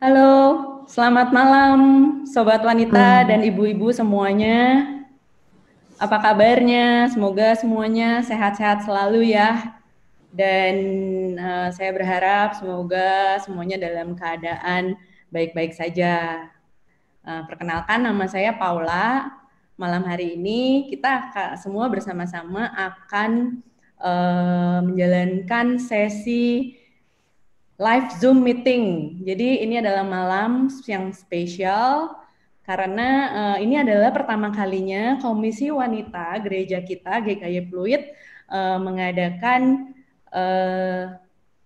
Halo, selamat malam Sobat Wanita dan Halo, ibu-ibu semuanya. Apa kabarnya? Semoga semuanya sehat-sehat selalu ya. Dan saya berharap semoga semuanya dalam keadaan baik-baik saja. Perkenalkan, nama saya Paula. Malam hari ini kita semua bersama-sama akan menjalankan sesi live Zoom meeting. Jadi ini adalah malam yang spesial karena ini adalah pertama kalinya Komisi Wanita Gereja kita GKY Pluit mengadakan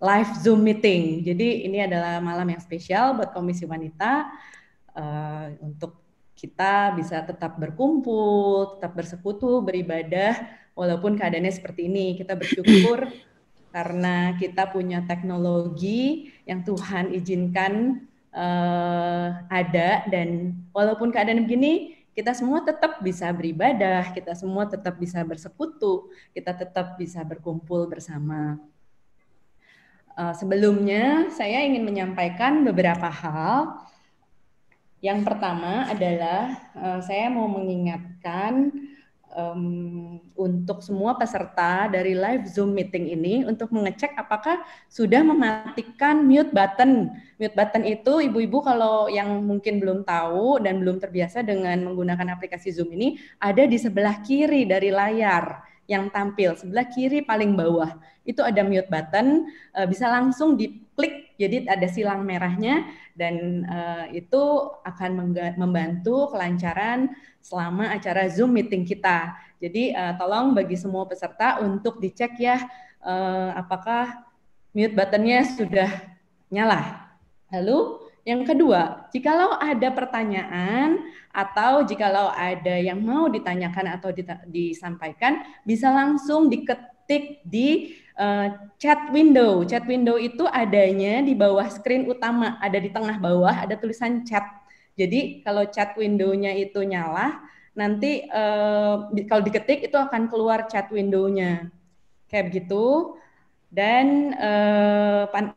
live Zoom meeting. Jadi ini adalah malam yang spesial buat Komisi Wanita untuk kita bisa tetap berkumpul, tetap bersekutu, beribadah, walaupun keadaannya seperti ini. Kita bersyukur karena kita punya teknologi yang Tuhan izinkan ada, dan walaupun keadaan begini, kita semua tetap bisa beribadah, kita semua tetap bisa bersekutu, kita tetap bisa berkumpul bersama. Sebelumnya saya ingin menyampaikan beberapa hal. Yang pertama adalah saya mau mengingatkan untuk semua peserta dari live Zoom meeting ini untuk mengecek apakah sudah mematikan mute button. Mute button itu ibu-ibu kalau yang mungkin belum tahu dan belum terbiasa dengan menggunakan aplikasi Zoom ini, ada di sebelah kiri dari layar yang tampil, sebelah kiri paling bawah. Itu ada mute button, bisa langsung diklik, jadi ada silang merahnya, dan itu akan membantu kelancaran selama acara Zoom meeting kita. Jadi tolong bagi semua peserta untuk dicek ya apakah mute buttonnya sudah nyala. Lalu yang kedua, jikalau ada pertanyaan atau jikalau ada yang mau ditanyakan atau disampaikan, bisa langsung diketik di chat window. Chat window itu adanya di bawah screen utama, ada di tengah bawah, ada tulisan chat. Jadi kalau chat window-nya itu nyala, nanti kalau diketik itu akan keluar chat window-nya. Kayak begitu. Dan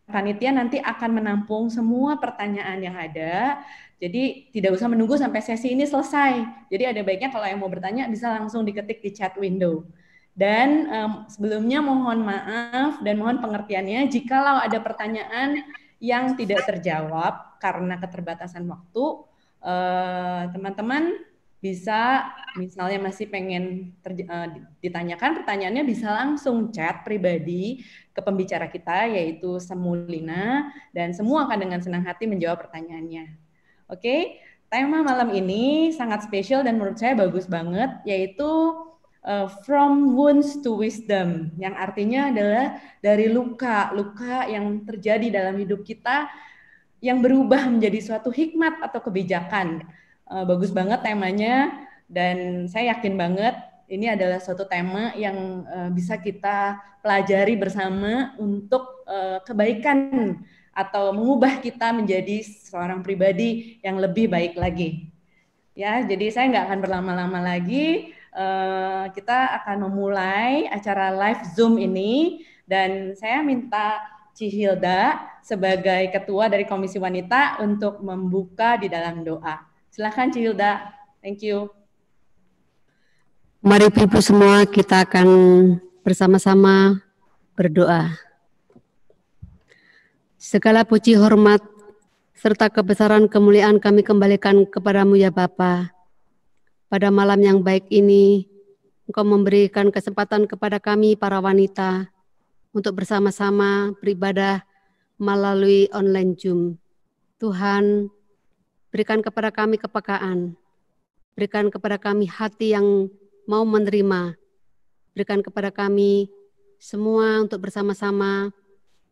panitia nanti akan menampung semua pertanyaan yang ada. Jadi tidak usah menunggu sampai sesi ini selesai. Jadi ada baiknya kalau yang mau bertanya bisa langsung diketik di chat window. Dan sebelumnya mohon maaf dan mohon pengertiannya jikalau ada pertanyaan yang tidak terjawab karena keterbatasan waktu, teman-teman bisa misalnya masih pengen ditanyakan pertanyaannya, bisa langsung chat pribadi ke pembicara kita yaitu Semulina, dan semua akan dengan senang hati menjawab pertanyaannya. Oke, tema malam ini sangat spesial dan menurut saya bagus banget, yaitu From Wounds to Wisdom, yang artinya adalah dari luka yang terjadi dalam hidup kita yang berubah menjadi suatu hikmat atau kebijakan. Bagus banget temanya, dan saya yakin banget ini adalah suatu tema yang bisa kita pelajari bersama untuk kebaikan atau mengubah kita menjadi seorang pribadi yang lebih baik lagi. Ya, jadi saya nggak akan berlama-lama lagi. Kita akan memulai acara live Zoom ini, dan saya minta Cihilda sebagai ketua dari Komisi Wanita untuk membuka di dalam doa. Silakan Cihilda. Thank you. mari Ibu semua kita akan bersama-sama berdoa. Segala puji hormat serta kebesaran kemuliaan kami kembalikan kepadamu ya Bapa. Pada malam yang baik ini, Engkau memberikan kesempatan kepada kami para wanita untuk bersama-sama beribadah melalui online Zoom. Tuhan, berikan kepada kami kepekaan, berikan kepada kami hati yang mau menerima, berikan kepada kami semua untuk bersama-sama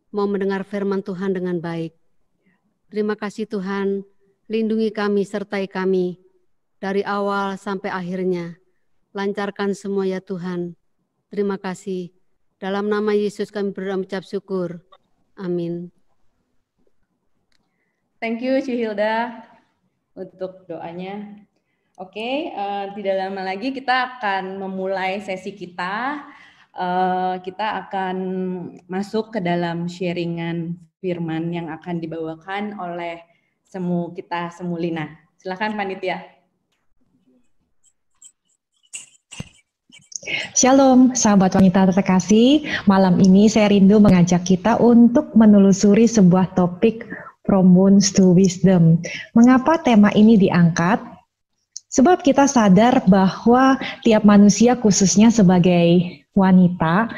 mau mendengar firman Tuhan dengan baik. Terima kasih Tuhan, lindungi kami, sertai kami dari awal sampai akhirnya. Lancarkan semua ya Tuhan. Terima kasih. Dalam nama Yesus kami berdoa mengucap syukur. Amin. Thank you Cihilda untuk doanya. Oke, tidak lama lagi kita akan memulai sesi kita. Kita akan masuk ke dalam sharingan firman yang akan dibawakan oleh kita semulina. Silakan panitia. Shalom, sahabat wanita terkasih. Malam ini saya rindu mengajak kita untuk menelusuri sebuah topik From Wounds to Wisdom. Mengapa tema ini diangkat? Sebab kita sadar bahwa tiap manusia, khususnya sebagai wanita,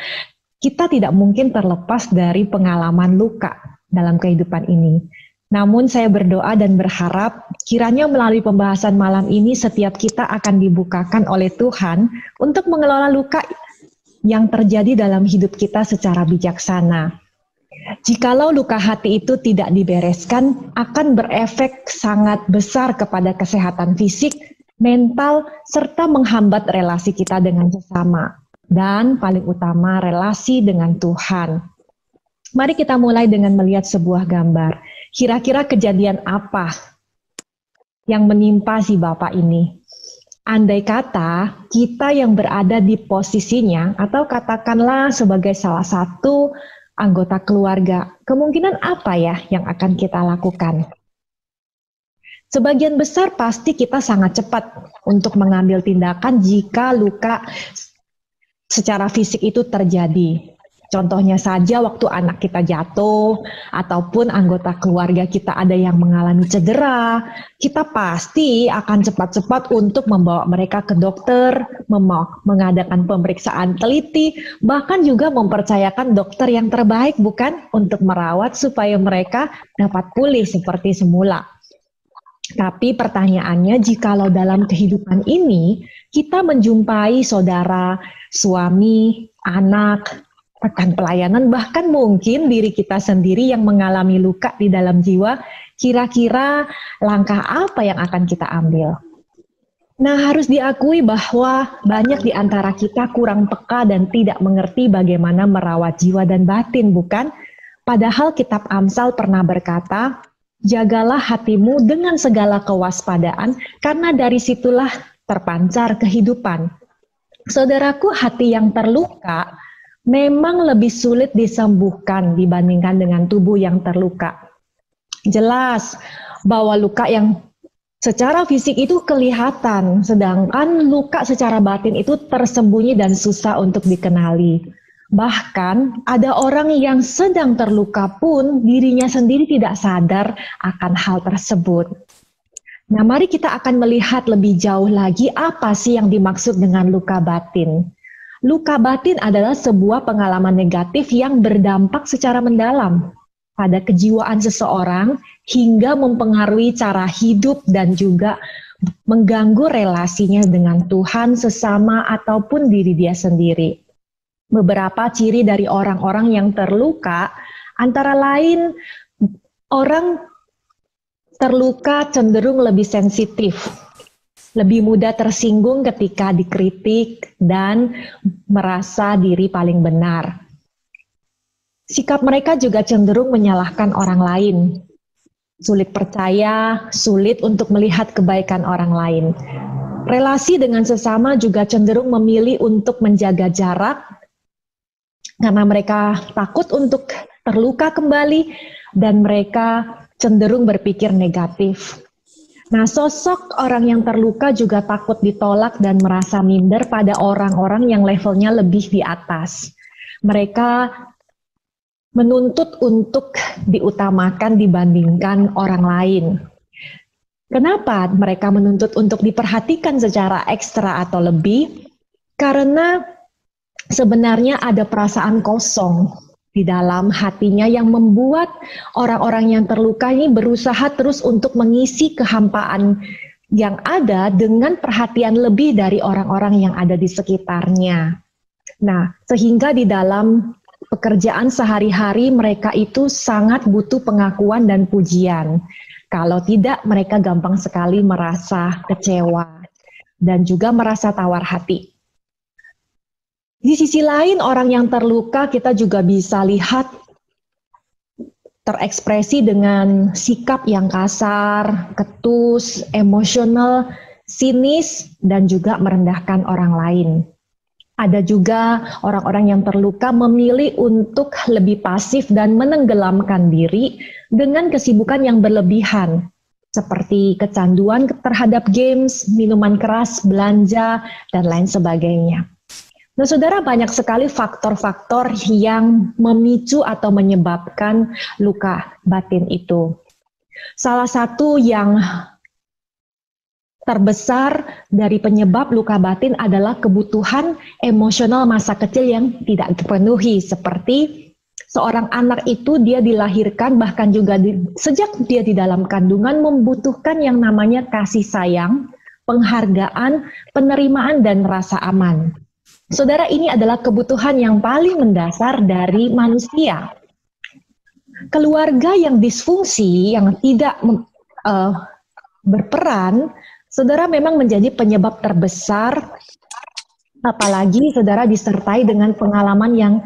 kita tidak mungkin terlepas dari pengalaman luka dalam kehidupan ini. Namun saya berdoa dan berharap kiranya melalui pembahasan malam ini setiap kita akan dibukakan oleh Tuhan untuk mengelola luka yang terjadi dalam hidup kita secara bijaksana. Jikalau luka hati itu tidak dibereskan, akan berefek sangat besar kepada kesehatan fisik, mental, serta menghambat relasi kita dengan sesama. Dan paling utama relasi dengan Tuhan. Mari kita mulai dengan melihat sebuah gambar. Kira-kira kejadian apa yang menimpa si bapak ini? Andai kata kita yang berada di posisinya, atau katakanlah sebagai salah satu anggota keluarga, kemungkinan apa ya yang akan kita lakukan? Sebagian besar pasti kita sangat cepat untuk mengambil tindakan jika luka secara fisik itu terjadi. Contohnya saja waktu anak kita jatuh, ataupun anggota keluarga kita ada yang mengalami cedera, kita pasti akan cepat-cepat untuk membawa mereka ke dokter, mengadakan pemeriksaan teliti, bahkan juga mempercayakan dokter yang terbaik bukan untuk merawat supaya mereka dapat pulih seperti semula. Tapi pertanyaannya, jikalau dalam kehidupan ini kita menjumpai saudara, suami, anak, rekan pelayanan, bahkan mungkin diri kita sendiri yang mengalami luka di dalam jiwa, kira-kira langkah apa yang akan kita ambil? Nah, harus diakui bahwa banyak di antara kita kurang peka dan tidak mengerti bagaimana merawat jiwa dan batin, bukan? Padahal kitab Amsal pernah berkata, jagalah hatimu dengan segala kewaspadaan, karena dari situlah terpancar kehidupan. Saudaraku, hati yang terluka memang lebih sulit disembuhkan dibandingkan dengan tubuh yang terluka. Jelas bahwa luka yang secara fisik itu kelihatan, sedangkan luka secara batin itu tersembunyi dan susah untuk dikenali. Bahkan ada orang yang sedang terluka pun dirinya sendiri tidak sadar akan hal tersebut. Nah, mari kita akan melihat lebih jauh lagi apa sih yang dimaksud dengan luka batin. Luka batin adalah sebuah pengalaman negatif yang berdampak secara mendalam pada kejiwaan seseorang hingga mempengaruhi cara hidup dan juga mengganggu relasinya dengan Tuhan, sesama, ataupun diri dia sendiri. Beberapa ciri dari orang-orang yang terluka, antara lain orang terluka cenderung lebih sensitif, lebih mudah tersinggung ketika dikritik, dan merasa diri paling benar. Sikap mereka juga cenderung menyalahkan orang lain, sulit percaya, sulit untuk melihat kebaikan orang lain. Relasi dengan sesama juga cenderung memilih untuk menjaga jarak, karena mereka takut untuk terluka kembali, dan mereka cenderung berpikir negatif. Nah, sosok orang yang terluka juga takut ditolak dan merasa minder pada orang-orang yang levelnya lebih di atas. Mereka menuntut untuk diutamakan dibandingkan orang lain. Kenapa mereka menuntut untuk diperhatikan secara ekstra atau lebih? Karena sebenarnya ada perasaan kosong di dalam hatinya yang membuat orang-orang yang terluka ini berusaha terus untuk mengisi kehampaan yang ada dengan perhatian lebih dari orang-orang yang ada di sekitarnya. Nah, sehingga di dalam pekerjaan sehari-hari mereka itu sangat butuh pengakuan dan pujian. Kalau tidak, mereka gampang sekali merasa kecewa dan juga merasa tawar hati. Di sisi lain, orang yang terluka kita juga bisa lihat terekspresi dengan sikap yang kasar, ketus, emosional, sinis, dan juga merendahkan orang lain. Ada juga orang-orang yang terluka memilih untuk lebih pasif dan menenggelamkan diri dengan kesibukan yang berlebihan. seperti kecanduan terhadap games, minuman keras, belanja, dan lain sebagainya. Nah, saudara, banyak sekali faktor-faktor yang memicu atau menyebabkan luka batin itu. Salah satu yang terbesar dari penyebab luka batin adalah kebutuhan emosional masa kecil yang tidak terpenuhi, seperti seorang anak itu dia dilahirkan bahkan juga sejak dia di dalam kandungan membutuhkan yang namanya kasih sayang, penghargaan, penerimaan, dan rasa aman. Saudara, ini adalah kebutuhan yang paling mendasar dari manusia. Keluarga yang disfungsi, yang tidak berperan, saudara, memang menjadi penyebab terbesar, apalagi saudara disertai dengan pengalaman yang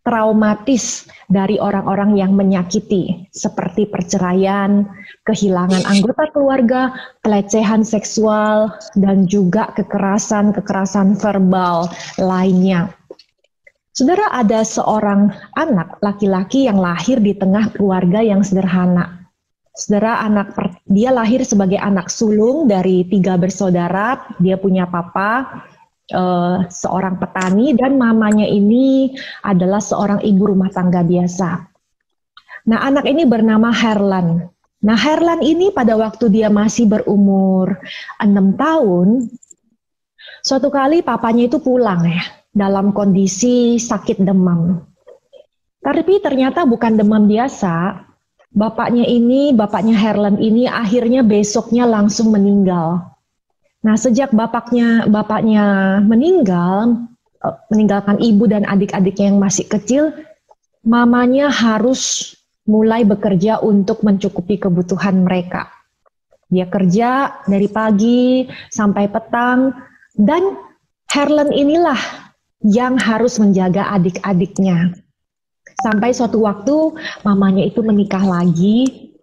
traumatis dari orang-orang yang menyakiti, seperti perceraian, kehilangan anggota keluarga, pelecehan seksual, dan juga kekerasan verbal lainnya. Saudara, ada seorang anak laki-laki yang lahir di tengah keluarga yang sederhana. Saudara, dia lahir sebagai anak sulung dari 3 bersaudara, dia punya papa, seorang petani, dan mamanya ini adalah seorang ibu rumah tangga biasa. Nah, anak ini bernama Herlan. Nah, Herlan ini pada waktu dia masih berumur 6 tahun, suatu kali papanya itu pulang ya, dalam kondisi sakit demam. Tapi ternyata bukan demam biasa, bapaknya Herlan ini akhirnya besoknya langsung meninggal. Nah, sejak bapaknya meninggalkan ibu dan adik-adiknya yang masih kecil, mamanya harus mulai bekerja untuk mencukupi kebutuhan mereka. Dia kerja dari pagi sampai petang, dan Herlan inilah yang harus menjaga adik-adiknya. Sampai suatu waktu mamanya itu menikah lagi,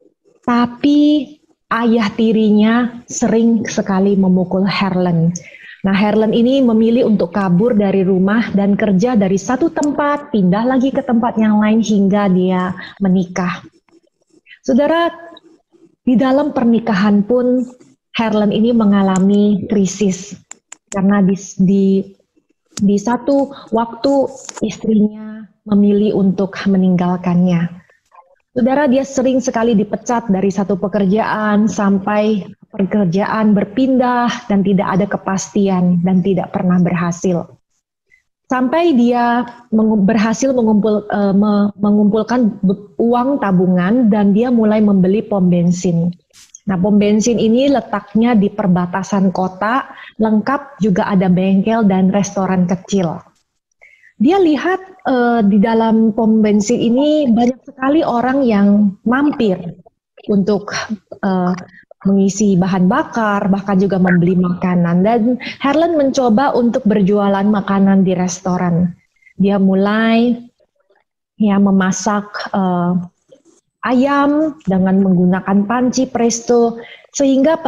tapi ayah tirinya sering sekali memukul Herlan. Nah, Herlan ini memilih untuk kabur dari rumah dan kerja dari satu tempat, pindah lagi ke tempat yang lain hingga dia menikah. Saudara, di dalam pernikahan pun Herlan ini mengalami krisis. Karena di satu waktu istrinya memilih untuk meninggalkannya. Saudara, dia sering sekali dipecat dari satu pekerjaan sampai pekerjaan berpindah dan tidak ada kepastian dan tidak pernah berhasil. Sampai dia berhasil mengumpulkan uang tabungan dan dia mulai membeli pom bensin. Nah, pom bensin ini letaknya di perbatasan kota, lengkap juga ada bengkel dan restoran kecil. Dia lihat di dalam pom bensin ini banyak sekali orang yang mampir untuk mengisi bahan bakar, bahkan juga membeli makanan. Dan Herlan mencoba untuk berjualan makanan di restoran. Dia mulai memasak ayam dengan menggunakan panci presto, sehingga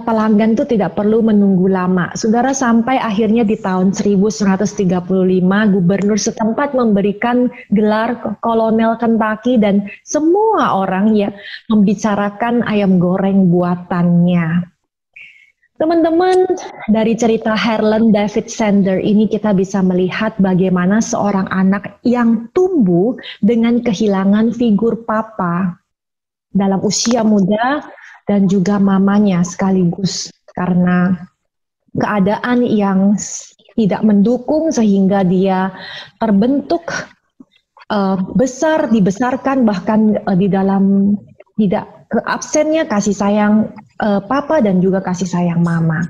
pelanggan itu tidak perlu menunggu lama. Saudara, sampai akhirnya di tahun 1935 gubernur setempat memberikan gelar Kolonel Kentucky dan semua orang ya membicarakan ayam goreng buatannya. Teman-teman, dari cerita Herlan David Sander ini kita bisa melihat bagaimana seorang anak yang tumbuh dengan kehilangan figur papa dalam usia muda dan juga mamanya sekaligus karena keadaan yang tidak mendukung sehingga dia terbentuk dibesarkan bahkan di dalam tidak absennya kasih sayang papa dan juga kasih sayang mama.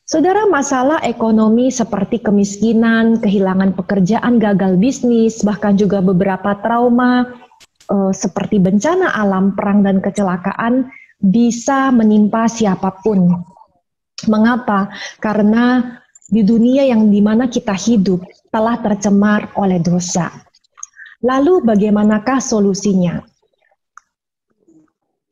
Saudara, masalah ekonomi seperti kemiskinan, kehilangan pekerjaan, gagal bisnis, bahkan juga beberapa trauma seperti bencana alam, perang dan kecelakaan bisa menimpa siapapun. Mengapa? Karena di dunia yang dimana kita hidup telah tercemar oleh dosa. Lalu bagaimanakah solusinya?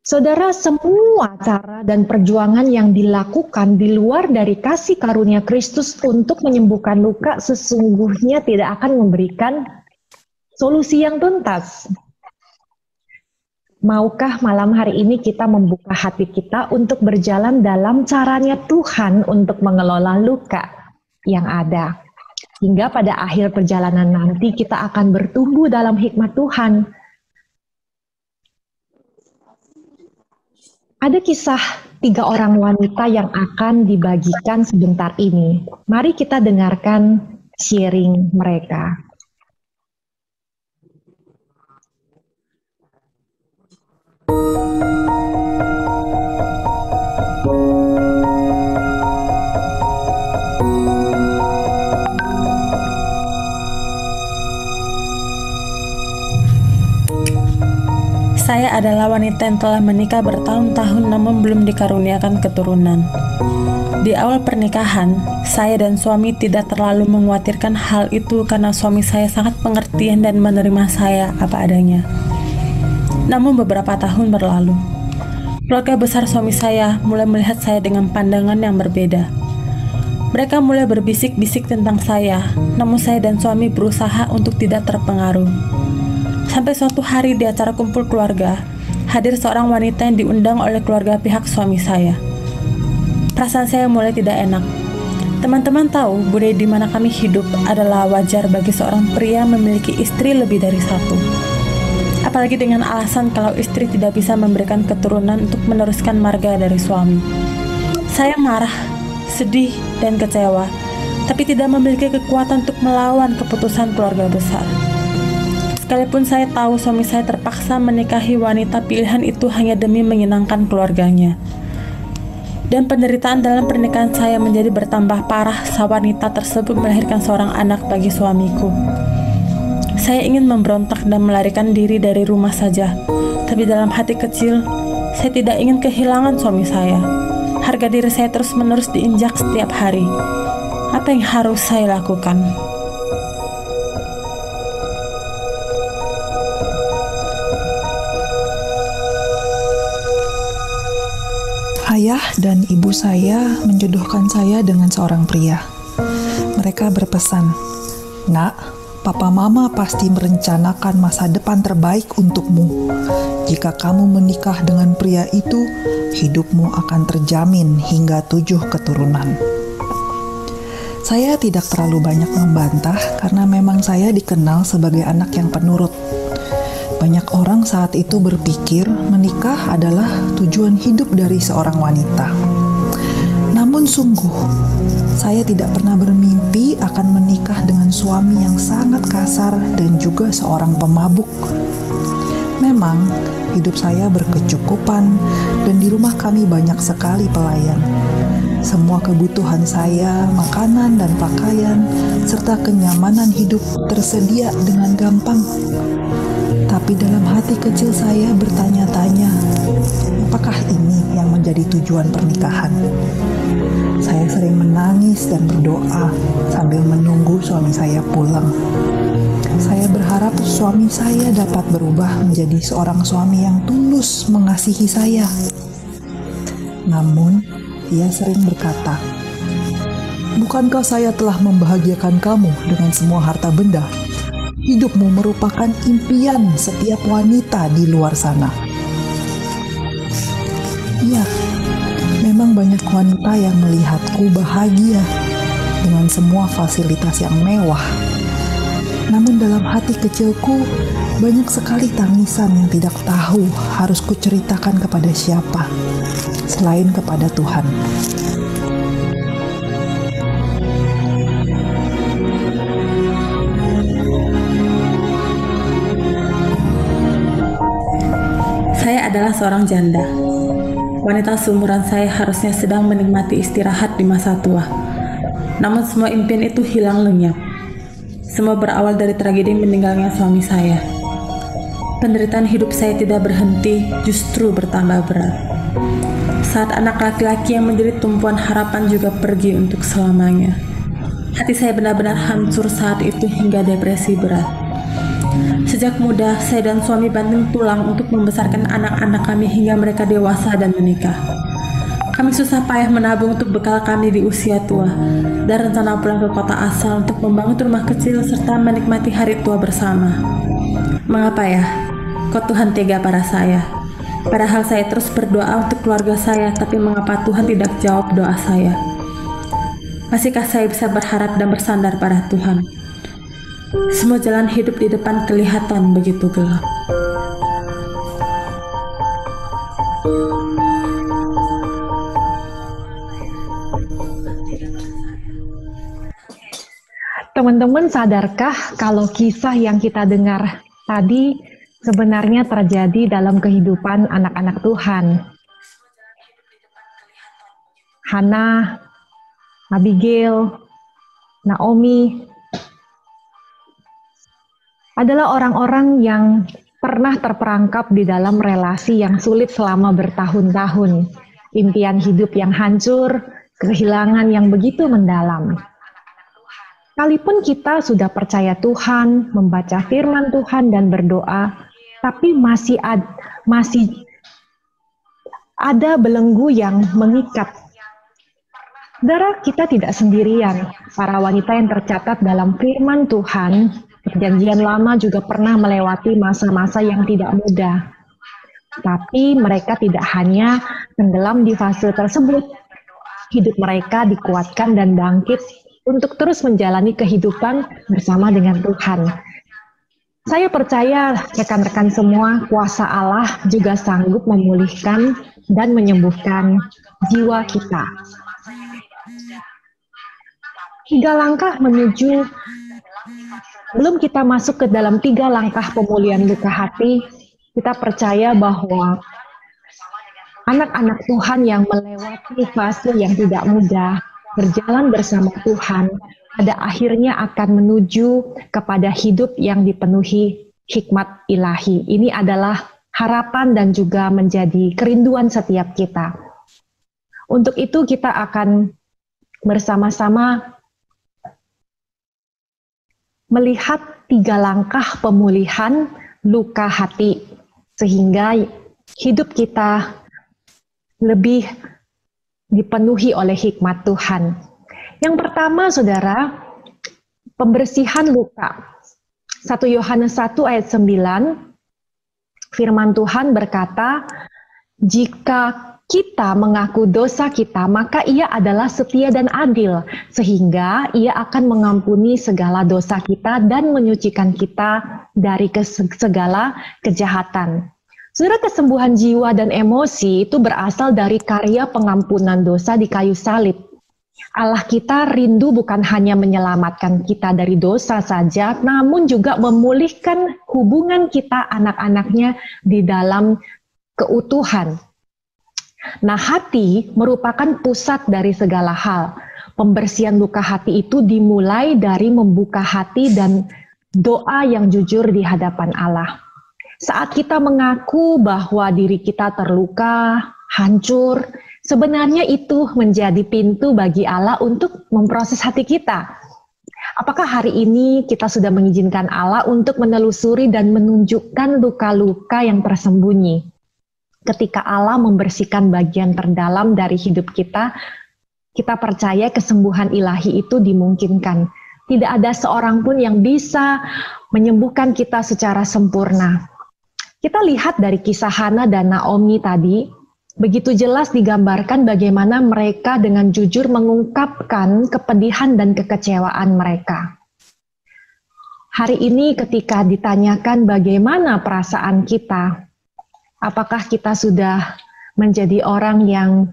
Saudara, semua cara dan perjuangan yang dilakukan di luar dari kasih karunia Kristus untuk menyembuhkan luka sesungguhnya tidak akan memberikan solusi yang tuntas. Maukah malam hari ini kita membuka hati kita untuk berjalan dalam caranya Tuhan untuk mengelola luka yang ada. Hingga pada akhir perjalanan nanti kita akan bertumbuh dalam hikmat Tuhan. Ada kisah 3 orang wanita yang akan dibagikan sebentar ini. Mari kita dengarkan sharing mereka. Saya adalah wanita yang telah menikah bertahun-tahun namun belum dikaruniakan keturunan. Di awal pernikahan, saya dan suami tidak terlalu mengkhawatirkan hal itu karena suami saya sangat pengertian dan menerima saya apa adanya. Namun beberapa tahun berlalu, keluarga besar suami saya mulai melihat saya dengan pandangan yang berbeda. Mereka mulai berbisik-bisik tentang saya, namun saya dan suami berusaha untuk tidak terpengaruh. Sampai suatu hari di acara kumpul keluarga, hadir seorang wanita yang diundang oleh keluarga pihak suami saya. Perasaan saya mulai tidak enak. Teman-teman tahu budaya di mana kami hidup adalah wajar bagi seorang pria memiliki istri lebih dari satu. Apalagi dengan alasan kalau istri tidak bisa memberikan keturunan untuk meneruskan marga dari suami. Saya marah, sedih, dan kecewa, tapi tidak memiliki kekuatan untuk melawan keputusan keluarga besar. Sekalipun saya tahu suami saya terpaksa menikahi wanita pilihan itu hanya demi menyenangkan keluarganya. Dan penderitaan dalam pernikahan saya menjadi bertambah parah saat wanita tersebut melahirkan seorang anak bagi suamiku. Saya ingin memberontak dan melarikan diri dari rumah saja. Tapi dalam hati kecil, saya tidak ingin kehilangan suami saya. Harga diri saya terus-menerus diinjak setiap hari. Apa yang harus saya lakukan? Ayah dan ibu saya menjodohkan saya dengan seorang pria. Mereka berpesan, "Nak, papa mama pasti merencanakan masa depan terbaik untukmu. Jika kamu menikah dengan pria itu, hidupmu akan terjamin hingga 7 keturunan." Saya tidak terlalu banyak membantah karena memang saya dikenal sebagai anak yang penurut. Banyak orang saat itu berpikir menikah adalah tujuan hidup dari seorang wanita. Namun sungguh, saya tidak pernah bermimpi akan menikah dengan suami yang sangat kasar dan juga seorang pemabuk. Memang, hidup saya berkecukupan dan di rumah kami banyak sekali pelayan. Semua kebutuhan saya, makanan dan pakaian, serta kenyamanan hidup tersedia dengan gampang. Tapi dalam hati kecil saya bertanya-tanya, apakah ini yang menjadi tujuan pernikahan? Saya sering menangis dan berdoa sambil menunggu suami saya pulang. Saya berharap suami saya dapat berubah menjadi seorang suami yang tulus mengasihi saya. Namun, ia sering berkata, "Bukankah saya telah membahagiakan kamu dengan semua harta benda? Hidupmu merupakan impian setiap wanita di luar sana." Ya, memang banyak wanita yang melihatku bahagia dengan semua fasilitas yang mewah. Namun dalam hati kecilku, banyak sekali tangisan yang tidak tahu harus kuceritakan kepada siapa, selain kepada Tuhan. Saya adalah seorang janda. Wanita seumuran saya harusnya sedang menikmati istirahat di masa tua. Namun semua impian itu hilang lenyap. Semua berawal dari tragedi meninggalnya suami saya. Penderitaan hidup saya tidak berhenti, justru bertambah berat. Saat anak laki-laki yang menjadi tumpuan harapan juga pergi untuk selamanya. Hati saya benar-benar hancur saat itu hingga depresi berat. Sejak muda, saya dan suami banting tulang untuk membesarkan anak-anak kami hingga mereka dewasa dan menikah. Kami susah payah menabung untuk bekal kami di usia tua, dan rencana pulang ke kota asal untuk membangun rumah kecil serta menikmati hari tua bersama. Mengapa ya? kok Tuhan tega pada saya. Padahal saya terus berdoa untuk keluarga saya, tapi mengapa Tuhan tidak jawab doa saya? Masihkah saya bisa berharap dan bersandar pada Tuhan? Semua jalan hidup di depan kelihatan begitu gelap. Teman-teman, sadarkah kalau kisah yang kita dengar tadi sebenarnya terjadi dalam kehidupan anak-anak Tuhan? Hana, Abigail, Naomi adalah orang-orang yang pernah terperangkap di dalam relasi yang sulit selama bertahun-tahun, impian hidup yang hancur, kehilangan yang begitu mendalam. Sekalipun kita sudah percaya Tuhan, membaca firman Tuhan dan berdoa, tapi masih ada belenggu yang mengikat. Saudara, kita tidak sendirian. Para wanita yang tercatat dalam firman Tuhan, Perjanjian Lama juga pernah melewati masa-masa yang tidak mudah. Tapi mereka tidak hanya tenggelam di fase tersebut. Hidup mereka dikuatkan dan bangkit untuk terus menjalani kehidupan bersama dengan Tuhan. Saya percaya rekan-rekan semua, kuasa Allah juga sanggup memulihkan dan menyembuhkan jiwa kita. 3 langkah menuju, belum kita masuk ke dalam 3 langkah pemulihan luka hati, kita percaya bahwa anak-anak Tuhan yang melewati fase yang tidak mudah, berjalan bersama Tuhan, pada akhirnya akan menuju kepada hidup yang dipenuhi hikmat ilahi. Ini adalah harapan dan juga menjadi kerinduan setiap kita. Untuk itu kita akan bersama-sama melihat 3 langkah pemulihan luka hati, sehingga hidup kita lebih dipenuhi oleh hikmat Tuhan. Yang pertama, saudara, pembersihan luka. 1 Yohanes 1 ayat 9, firman Tuhan berkata, jika kita mengaku dosa kita, maka Ia adalah setia dan adil, sehingga Ia akan mengampuni segala dosa kita dan menyucikan kita dari segala kejahatan. Saudara, kesembuhan jiwa dan emosi itu berasal dari karya pengampunan dosa di kayu salib. Allah kita rindu bukan hanya menyelamatkan kita dari dosa saja, namun juga memulihkan hubungan kita anak-anaknya di dalam keutuhan. Nah, hati merupakan pusat dari segala hal. Pembersihan luka hati itu dimulai dari membuka hati dan doa yang jujur di hadapan Allah. Saat kita mengaku bahwa diri kita terluka, hancur, sebenarnya itu menjadi pintu bagi Allah untuk memproses hati kita. Apakah hari ini kita sudah mengizinkan Allah untuk menelusuri dan menunjukkan luka-luka yang tersembunyi? Ketika Allah membersihkan bagian terdalam dari hidup kita, kita percaya kesembuhan ilahi itu dimungkinkan. Tidak ada seorang pun yang bisa menyembuhkan kita secara sempurna. Kita lihat dari kisah Hana dan Naomi tadi, begitu jelas digambarkan bagaimana mereka dengan jujur mengungkapkan kepedihan dan kekecewaan mereka. Hari ini ketika ditanyakan bagaimana perasaan kita, apakah kita sudah menjadi orang yang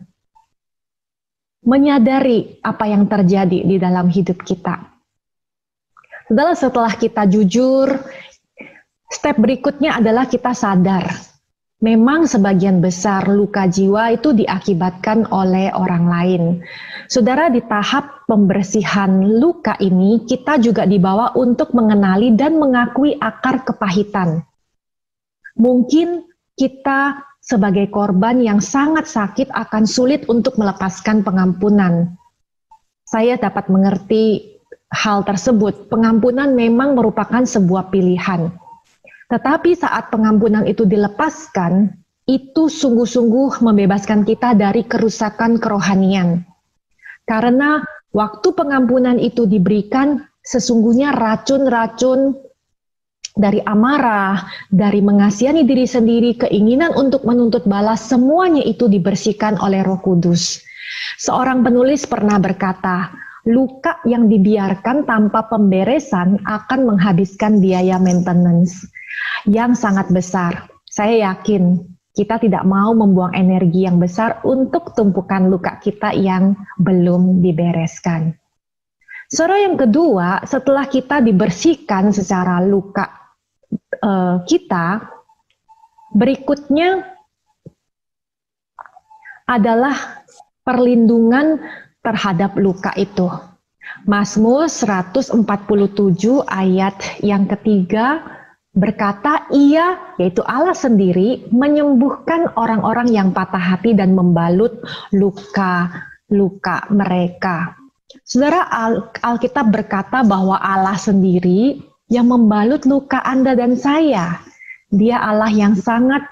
menyadari apa yang terjadi di dalam hidup kita? Setelah kita jujur, step berikutnya adalah kita sadar. Memang sebagian besar luka jiwa itu diakibatkan oleh orang lain. Saudara, di tahap pembersihan luka ini, kita juga dibawa untuk mengenali dan mengakui akar kepahitan. Mungkin kita sebagai korban yang sangat sakit akan sulit untuk melepaskan pengampunan. Saya dapat mengerti hal tersebut. Pengampunan memang merupakan sebuah pilihan. Tetapi saat pengampunan itu dilepaskan, itu sungguh-sungguh membebaskan kita dari kerusakan kerohanian. Karena waktu pengampunan itu diberikan, sesungguhnya racun-racun dari amarah, dari mengasihani diri sendiri, keinginan untuk menuntut balas, semuanya itu dibersihkan oleh Roh Kudus. Seorang penulis pernah berkata, luka yang dibiarkan tanpa pemberesan akan menghabiskan biaya maintenance yang sangat besar. Saya yakin kita tidak mau membuang energi yang besar untuk tumpukan luka kita yang belum dibereskan. Saudara, yang kedua, setelah kita dibersihkan secara luka kita, berikutnya adalah perlindungan terhadap luka itu. Mazmur 147 ayat yang ketiga berkata, Ia, yaitu Allah sendiri, menyembuhkan orang-orang yang patah hati dan membalut luka-luka mereka. Saudara, Alkitab berkata bahwa Allah sendiri yang membalut luka Anda dan saya. Dia Allah yang sangat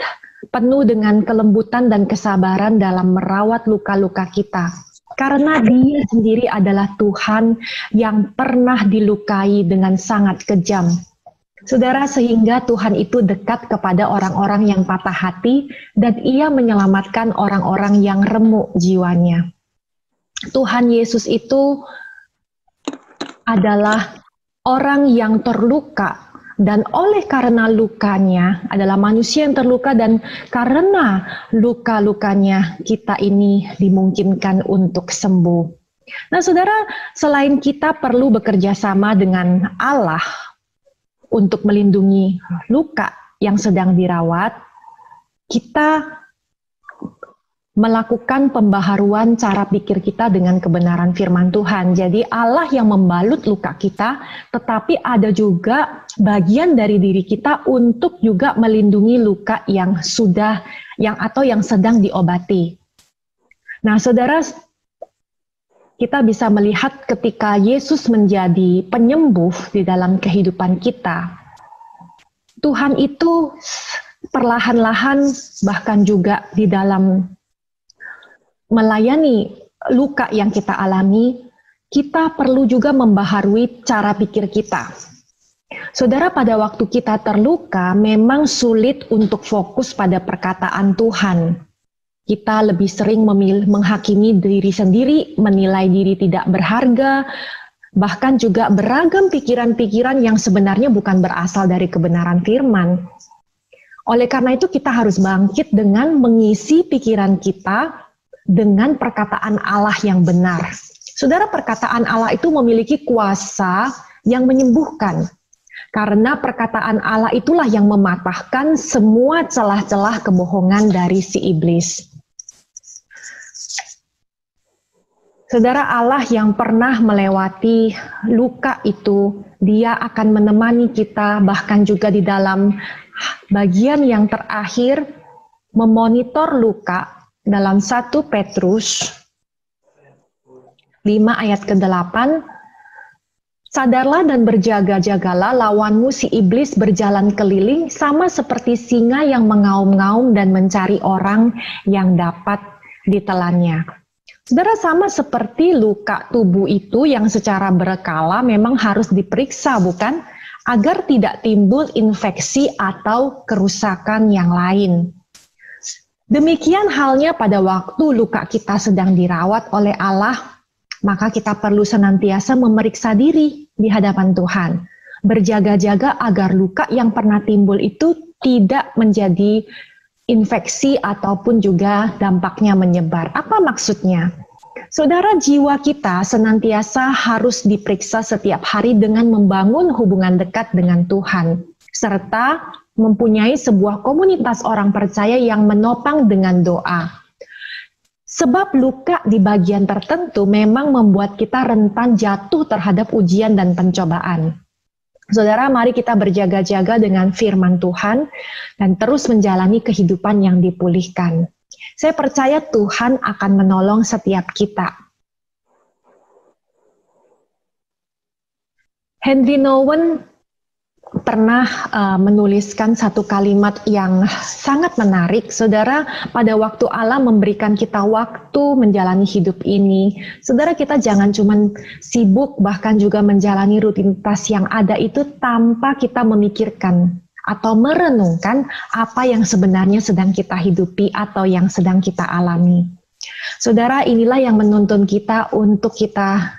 penuh dengan kelembutan dan kesabaran dalam merawat luka-luka kita. Karena Dia sendiri adalah Tuhan yang pernah dilukai dengan sangat kejam. Saudara, sehingga Tuhan itu dekat kepada orang-orang yang patah hati dan Ia menyelamatkan orang-orang yang remuk jiwanya. Tuhan Yesus itu adalah orang yang terluka, dan oleh karena lukanya adalah manusia yang terluka, dan karena luka-lukanya kita ini dimungkinkan untuk sembuh. Nah, saudara, selain kita perlu bekerja sama dengan Allah untuk melindungi luka yang sedang dirawat, kita melakukan pembaharuan cara pikir kita dengan kebenaran firman Tuhan. Jadi Allah yang membalut luka kita, tetapi ada juga bagian dari diri kita untuk juga melindungi luka yang yang sedang diobati. Nah, saudara, kita bisa melihat ketika Yesus menjadi penyembuh di dalam kehidupan kita, Tuhan itu perlahan-lahan bahkan juga di dalam melayani luka yang kita alami, kita perlu juga membaharui cara pikir kita. Saudara, pada waktu kita terluka, memang sulit untuk fokus pada perkataan Tuhan. Kita lebih sering menghakimi diri sendiri, menilai diri tidak berharga, bahkan juga beragam pikiran-pikiran yang sebenarnya bukan berasal dari kebenaran firman. Oleh karena itu, kita harus bangkit dengan mengisi pikiran kita dengan perkataan Allah yang benar. Saudara, perkataan Allah itu memiliki kuasa yang menyembuhkan. Karena perkataan Allah itulah yang mematahkan semua celah-celah kebohongan dari si iblis. Saudara, Allah yang pernah melewati luka itu, Dia akan menemani kita bahkan juga di dalam bagian yang terakhir memonitor luka. Dalam 1 Petrus 5 ayat ke-8, sadarlah dan berjaga-jagalah, lawanmu si iblis berjalan keliling sama seperti singa yang mengaum-ngaum dan mencari orang yang dapat ditelannya. Saudara, sama seperti luka tubuh itu yang secara berkala memang harus diperiksa, bukan? Agar tidak timbul infeksi atau kerusakan yang lain. Demikian halnya pada waktu luka kita sedang dirawat oleh Allah, maka kita perlu senantiasa memeriksa diri di hadapan Tuhan. Berjaga-jaga agar luka yang pernah timbul itu tidak menjadi infeksi ataupun juga dampaknya menyebar. Apa maksudnya? Saudara, jiwa kita senantiasa harus diperiksa setiap hari dengan membangun hubungan dekat dengan Tuhan, serta mempunyai sebuah komunitas orang percaya yang menopang dengan doa. Sebab luka di bagian tertentu memang membuat kita rentan jatuh terhadap ujian dan pencobaan. Saudara, mari kita berjaga-jaga dengan firman Tuhan dan terus menjalani kehidupan yang dipulihkan. Saya percaya Tuhan akan menolong setiap kita. Henry Nouwen pernah menuliskan satu kalimat yang sangat menarik. Saudara, pada waktu Allah memberikan kita waktu menjalani hidup ini, saudara, kita jangan cuma sibuk bahkan juga menjalani rutinitas yang ada itu tanpa kita memikirkan atau merenungkan apa yang sebenarnya sedang kita hidupi atau yang sedang kita alami. Saudara, inilah yang menuntun kita untuk kita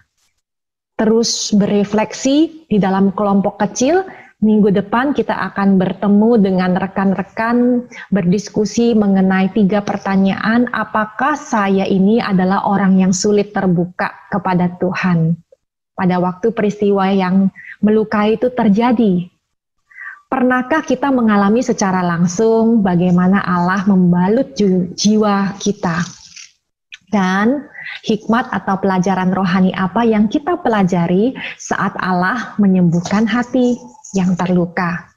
terus berefleksi di dalam kelompok kecil. Minggu depan kita akan bertemu dengan rekan-rekan berdiskusi mengenai 3 pertanyaan. Apakah saya ini adalah orang yang sulit terbuka kepada Tuhan pada waktu peristiwa yang melukai itu terjadi? Pernahkah kita mengalami secara langsung bagaimana Allah membalut jiwa kita? Dan hikmat atau pelajaran rohani apa yang kita pelajari saat Allah menyembuhkan hati yang terluka.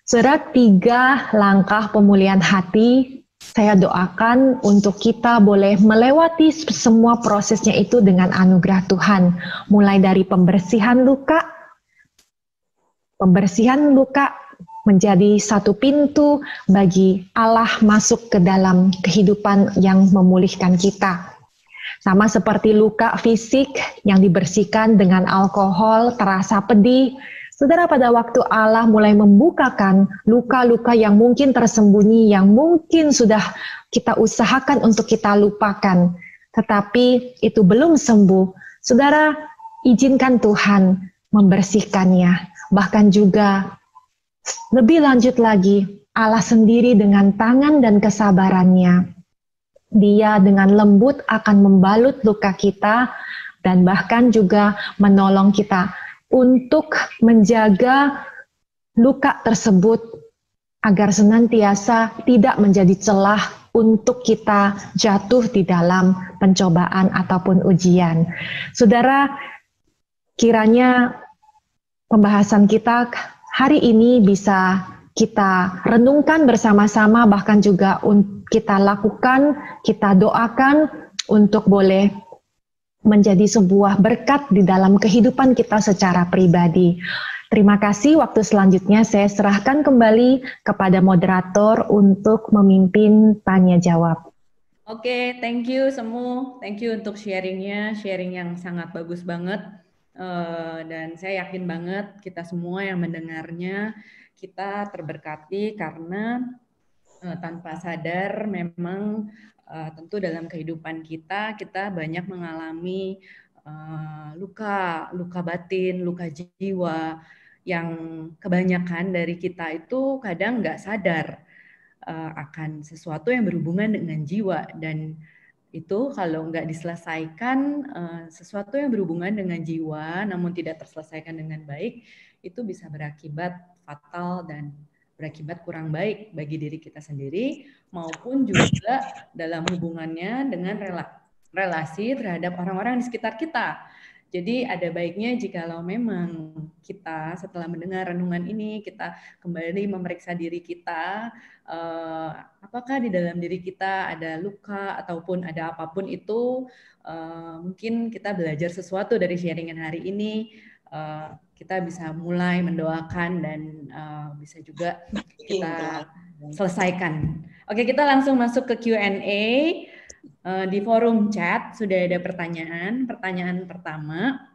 Saudara, 3 langkah pemulihan hati, saya doakan untuk kita boleh melewati semua prosesnya itu dengan anugerah Tuhan. Mulai dari pembersihan luka menjadi satu pintu bagi Allah masuk ke dalam kehidupan yang memulihkan kita. Sama seperti luka fisik yang dibersihkan dengan alkohol, terasa pedih. Saudara, pada waktu Allah mulai membukakan luka-luka yang mungkin tersembunyi, yang mungkin sudah kita usahakan untuk kita lupakan, tetapi itu belum sembuh. Saudara, izinkan Tuhan membersihkannya. Bahkan juga lebih lanjut lagi, Allah sendiri dengan tangan dan kesabarannya, Dia dengan lembut akan membalut luka kita dan bahkan juga menolong kita untuk menjaga luka tersebut agar senantiasa tidak menjadi celah untuk kita jatuh di dalam pencobaan ataupun ujian. Saudara, kiranya pembahasan kita hari ini bisa kita renungkan bersama-sama, bahkan juga kita lakukan, kita doakan untuk boleh menjadi sebuah berkat di dalam kehidupan kita secara pribadi. Terima kasih. Waktu selanjutnya saya serahkan kembali kepada moderator untuk memimpin tanya jawab. Oke, thank you semua. Thank you untuk sharingnya, sharing yang sangat bagus banget. Dan saya yakin banget kita semua yang mendengarnya, kita terberkati karena tanpa sadar memang tentu dalam kehidupan kita banyak mengalami luka batin, luka jiwa yang kebanyakan dari kita itu kadang nggak sadar akan sesuatu yang berhubungan dengan jiwa, dan itu kalau nggak diselesaikan sesuatu yang berhubungan dengan jiwa namun tidak terselesaikan dengan baik, itu bisa berakibat fatal dan berakibat kurang baik bagi diri kita sendiri maupun juga dalam hubungannya dengan relasi terhadap orang-orang di sekitar kita. Jadi ada baiknya jikalau memang kita setelah mendengar renungan ini, kita kembali memeriksa diri kita, apakah di dalam diri kita ada luka ataupun ada apapun itu. Mungkin kita belajar sesuatu dari sharingan hari ini, kita bisa mulai mendoakan dan bisa juga kita selesaikan. Oke, kita langsung masuk ke Q&A. Di forum chat sudah ada pertanyaan. Pertanyaan pertama,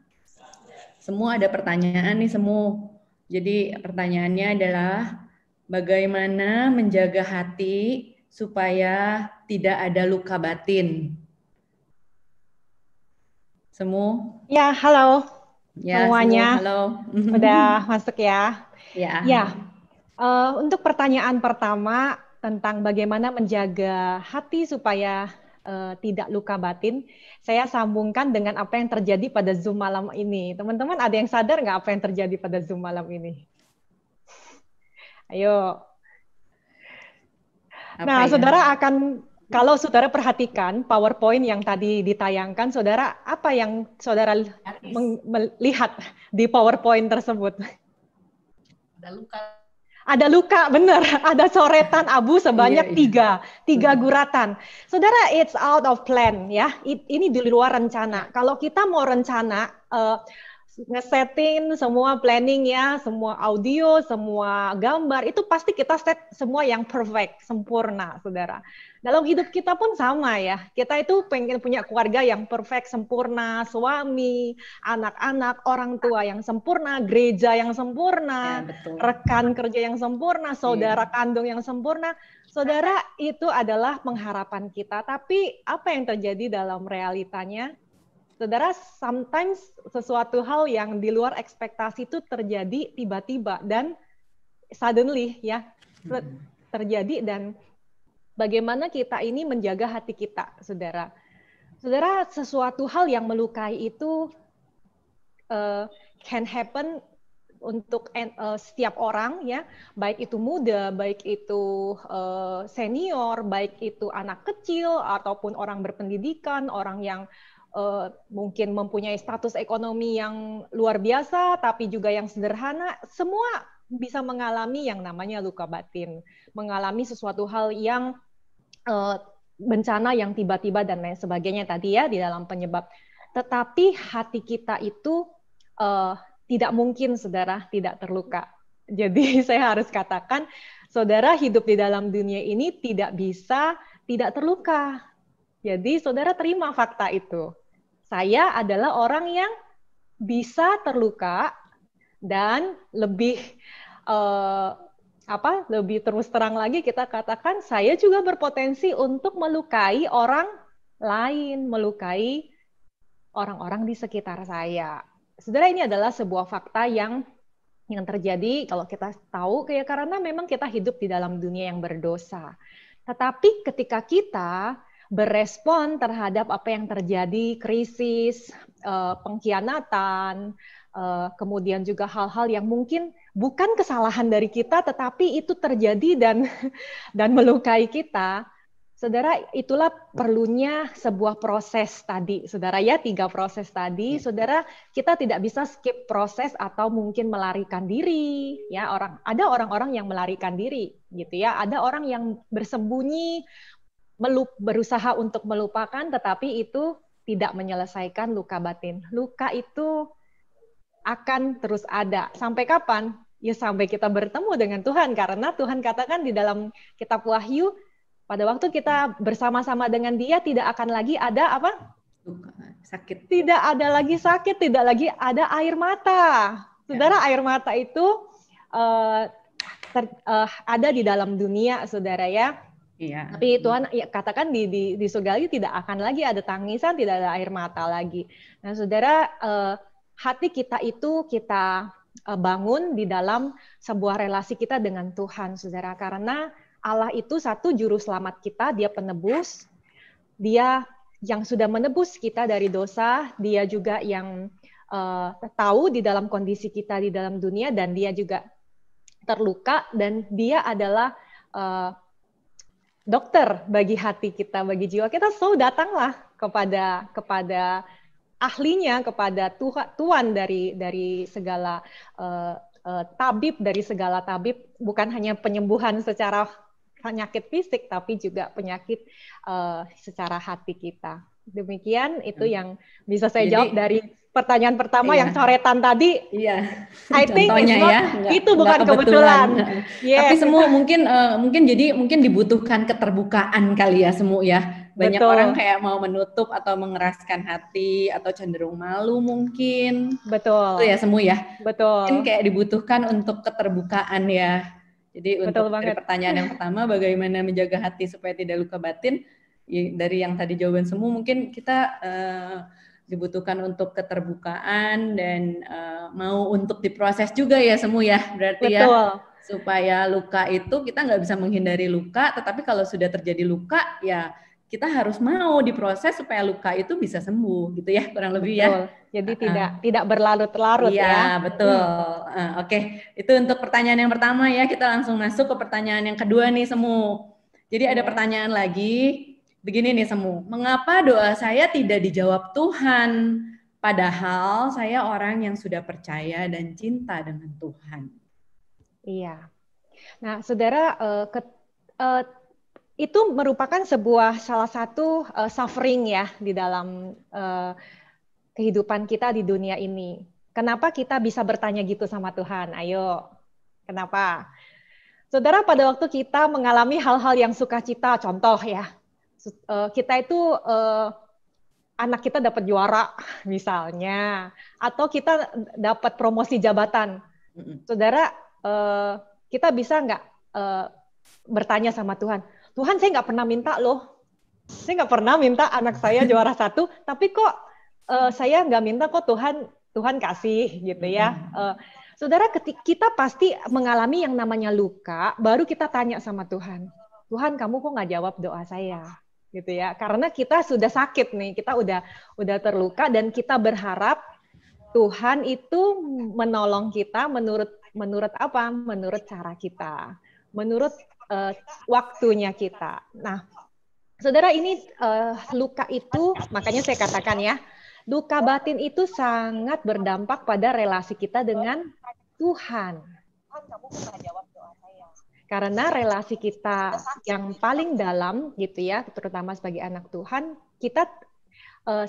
semua ada pertanyaan nih semua. Jadi pertanyaannya adalah bagaimana menjaga hati supaya tidak ada luka batin? Semua? Ya, halo. Ya, semuanya. Halo. Udah masuk ya? Ya. Untuk pertanyaan pertama tentang bagaimana menjaga hati supaya tidak luka batin, saya sambungkan dengan apa yang terjadi pada Zoom malam ini. Teman-teman ada yang sadar nggak apa yang terjadi pada Zoom malam ini? Ayo. Nah, saudara akan, kalau saudara perhatikan PowerPoint yang tadi ditayangkan, saudara, apa yang saudara melihat di PowerPoint tersebut? Ada luka. Ada luka, benar. Ada coretan abu sebanyak tiga guratan. Saudara, it's out of plan ya. Ini di luar rencana. Kalau kita mau rencana, ngesetting semua planning ya, semua audio, semua gambar, itu pasti kita set semua yang perfect, sempurna, saudara. Dalam hidup kita pun sama ya, kita itu pengen punya keluarga yang perfect, sempurna, suami, anak-anak, orang tua yang sempurna, gereja yang sempurna, rekan kerja yang sempurna, saudara kandung yang sempurna. Saudara, itu adalah pengharapan kita, tapi apa yang terjadi dalam realitanya? Saudara, sometimes sesuatu hal yang di luar ekspektasi itu terjadi tiba-tiba dan suddenly ya terjadi, dan bagaimana kita ini menjaga hati kita, saudara. Saudara, sesuatu hal yang melukai itu can happen untuk setiap orang ya, baik itu muda, baik itu senior, baik itu anak kecil ataupun orang berpendidikan, orang yang mungkin mempunyai status ekonomi yang luar biasa, tapi juga yang sederhana, semua bisa mengalami yang namanya luka batin, mengalami sesuatu hal yang bencana yang tiba-tiba dan lain sebagainya tadi ya di dalam penyebab. Tetapi hati kita itu tidak mungkin, saudara, tidak terluka. Jadi saya harus katakan, saudara hidup di dalam dunia ini tidak bisa tidak terluka. Jadi saudara terima fakta itu. Saya adalah orang yang bisa terluka dan lebih lebih terus terang lagi kita katakan saya juga berpotensi untuk melukai orang lain, melukai orang-orang di sekitar saya. Saudara, ini adalah sebuah fakta yang terjadi kalau kita tahu kayak karena memang kita hidup di dalam dunia yang berdosa. Tetapi ketika kita berespon terhadap apa yang terjadi, krisis, pengkhianatan, kemudian juga hal-hal yang mungkin bukan kesalahan dari kita, tetapi itu terjadi dan melukai kita. Saudara, itulah perlunya sebuah proses tadi, saudara ya, 3 proses tadi. Saudara, kita tidak bisa skip proses atau mungkin melarikan diri. Ya, ada orang-orang yang melarikan diri, gitu ya. Ada orang yang bersembunyi, berusaha untuk melupakan, tetapi itu tidak menyelesaikan luka batin. Luka itu akan terus ada. Sampai kapan? Ya sampai kita bertemu dengan Tuhan, karena Tuhan katakan di dalam kitab Wahyu, pada waktu kita bersama-sama dengan Dia tidak akan lagi ada apa? Sakit. Tidak ada lagi sakit, tidak lagi ada air mata. Saudara, air mata itu ada di dalam dunia, saudara ya. Iya. Tapi Tuhan katakan di surga tidak akan lagi ada tangisan, tidak ada air mata lagi. Nah, saudara, hati kita itu kita bangun di dalam sebuah relasi kita dengan Tuhan, saudara. Karena Allah itu satu juru selamat kita, Dia penebus, Dia yang sudah menebus kita dari dosa, Dia juga yang tahu di dalam kondisi kita di dalam dunia, dan Dia juga terluka, dan Dia adalah dokter bagi hati kita, bagi jiwa kita. So datanglah kepada ahlinya, kepada Tuhan dari segala tabib, dari segala tabib, bukan hanya penyembuhan secara penyakit fisik, tapi juga penyakit secara hati kita. Demikian itu yang bisa saya jawab dari pertanyaan pertama, yang coretan tadi. Iya. I think itu bukan kebetulan. Yes. Tapi semua mungkin dibutuhkan keterbukaan kali ya, semu ya. Banyak orang kayak mau menutup atau mengeraskan hati atau cenderung malu mungkin. Betul. Itu ya semu ya. Betul. Mungkin kayak dibutuhkan untuk keterbukaan ya. Jadi untuk dari pertanyaan yang pertama, bagaimana menjaga hati supaya tidak luka batin, ya, dari yang tadi jawaban semu, mungkin kita dibutuhkan untuk keterbukaan dan mau untuk diproses juga ya semu ya, berarti ya, supaya luka itu kita nggak bisa menghindari luka, tetapi kalau sudah terjadi luka ya kita harus mau diproses supaya luka itu bisa sembuh gitu ya, kurang lebih ya. Jadi tidak berlarut-larut ya. Iya, betul. Oke. Itu untuk pertanyaan yang pertama ya. Kita langsung masuk ke pertanyaan yang kedua nih, Semu. Jadi ada pertanyaan lagi. Begini nih, Semu. Mengapa doa saya tidak dijawab Tuhan? Padahal saya orang yang sudah percaya dan cinta dengan Tuhan. Iya. Nah, saudara, itu merupakan salah satu suffering ya di dalam kehidupan kita di dunia ini. Kenapa kita bisa bertanya gitu sama Tuhan? Ayo, kenapa? Saudara, pada waktu kita mengalami hal-hal yang sukacita, contoh ya, kita itu anak kita dapat juara misalnya, atau kita dapat promosi jabatan. Saudara, kita bisa nggak bertanya sama Tuhan, Tuhan saya nggak pernah minta loh, saya nggak pernah minta anak saya juara 1, tapi kok saya nggak minta kok Tuhan kasih gitu ya. Saudara, kita pasti mengalami yang namanya luka, baru kita tanya sama Tuhan, Tuhan kamu kok nggak jawab doa saya? Gitu ya, karena kita sudah sakit nih, kita udah terluka dan kita berharap Tuhan itu menolong kita menurut apa? Menurut cara kita, menurut waktunya kita. Nah, saudara, ini luka itu, makanya saya katakan ya, luka batin itu sangat berdampak pada relasi kita dengan Tuhan. Tuhan kamu pernah jawab doa saya. Karena relasi kita yang paling dalam gitu ya, terutama sebagai anak Tuhan, kita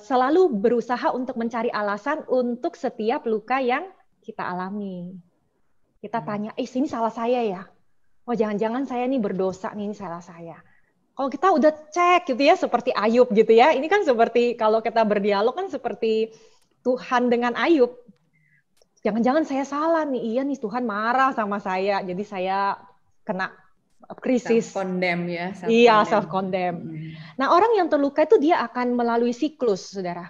selalu berusaha untuk mencari alasan untuk setiap luka yang kita alami. Kita tanya, ini salah saya ya? Oh jangan-jangan saya nih berdosa nih, ini salah saya. Kalau kita udah cek gitu ya, seperti Ayub gitu ya, ini kan seperti kalau kita berdialog kan seperti Tuhan dengan Ayub. Jangan-jangan saya salah nih, iya nih Tuhan marah sama saya, jadi saya kena krisis. Self-condemn ya. Iya, self-condemn. Nah, orang yang terluka itu dia akan melalui siklus, saudara.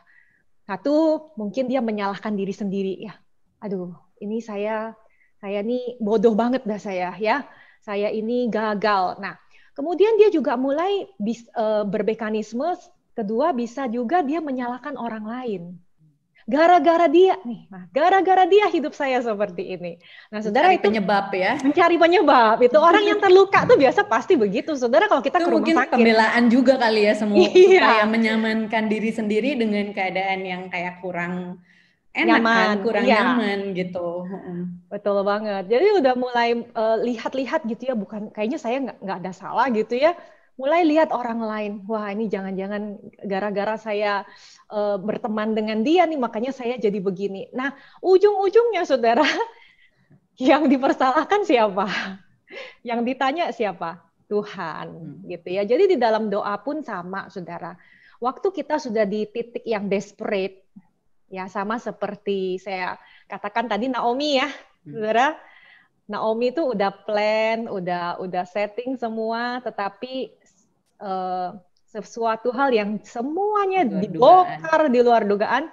Satu, mungkin dia menyalahkan diri sendiri ya. Aduh, ini saya nih bodoh banget dah saya ya. Saya ini gagal. Nah, kemudian dia juga mulai bermekanisme. Kedua, bisa juga dia menyalahkan orang lain. Gara-gara dia nih, gara-gara dia hidup saya seperti ini. Nah, saudara, itu penyebab ya. Mencari penyebab. Itu orang yang terluka tuh biasa pasti begitu. Saudara, kalau kita itu ke rumah mungkin sakit, pembelaan juga kali ya semua, iya, supaya menyamankan diri sendiri dengan keadaan yang kayak kurang enak nyaman, kan, kurang iya, nyaman gitu. Betul banget. Jadi udah mulai lihat-lihat gitu ya, bukan kayaknya saya nggak ada salah gitu ya. Mulai lihat orang lain, wah ini jangan-jangan gara-gara saya berteman dengan dia nih, makanya saya jadi begini. Nah, ujung-ujungnya saudara, yang dipersalahkan siapa? Yang ditanya siapa? Tuhan, gitu ya. Jadi di dalam doa pun sama, saudara. Waktu kita sudah di titik yang desperate, ya sama seperti saya katakan tadi Naomi ya, saudara. Naomi itu udah plan, udah setting semua, tetapi sesuatu hal yang semuanya dibongkar di luar dugaan.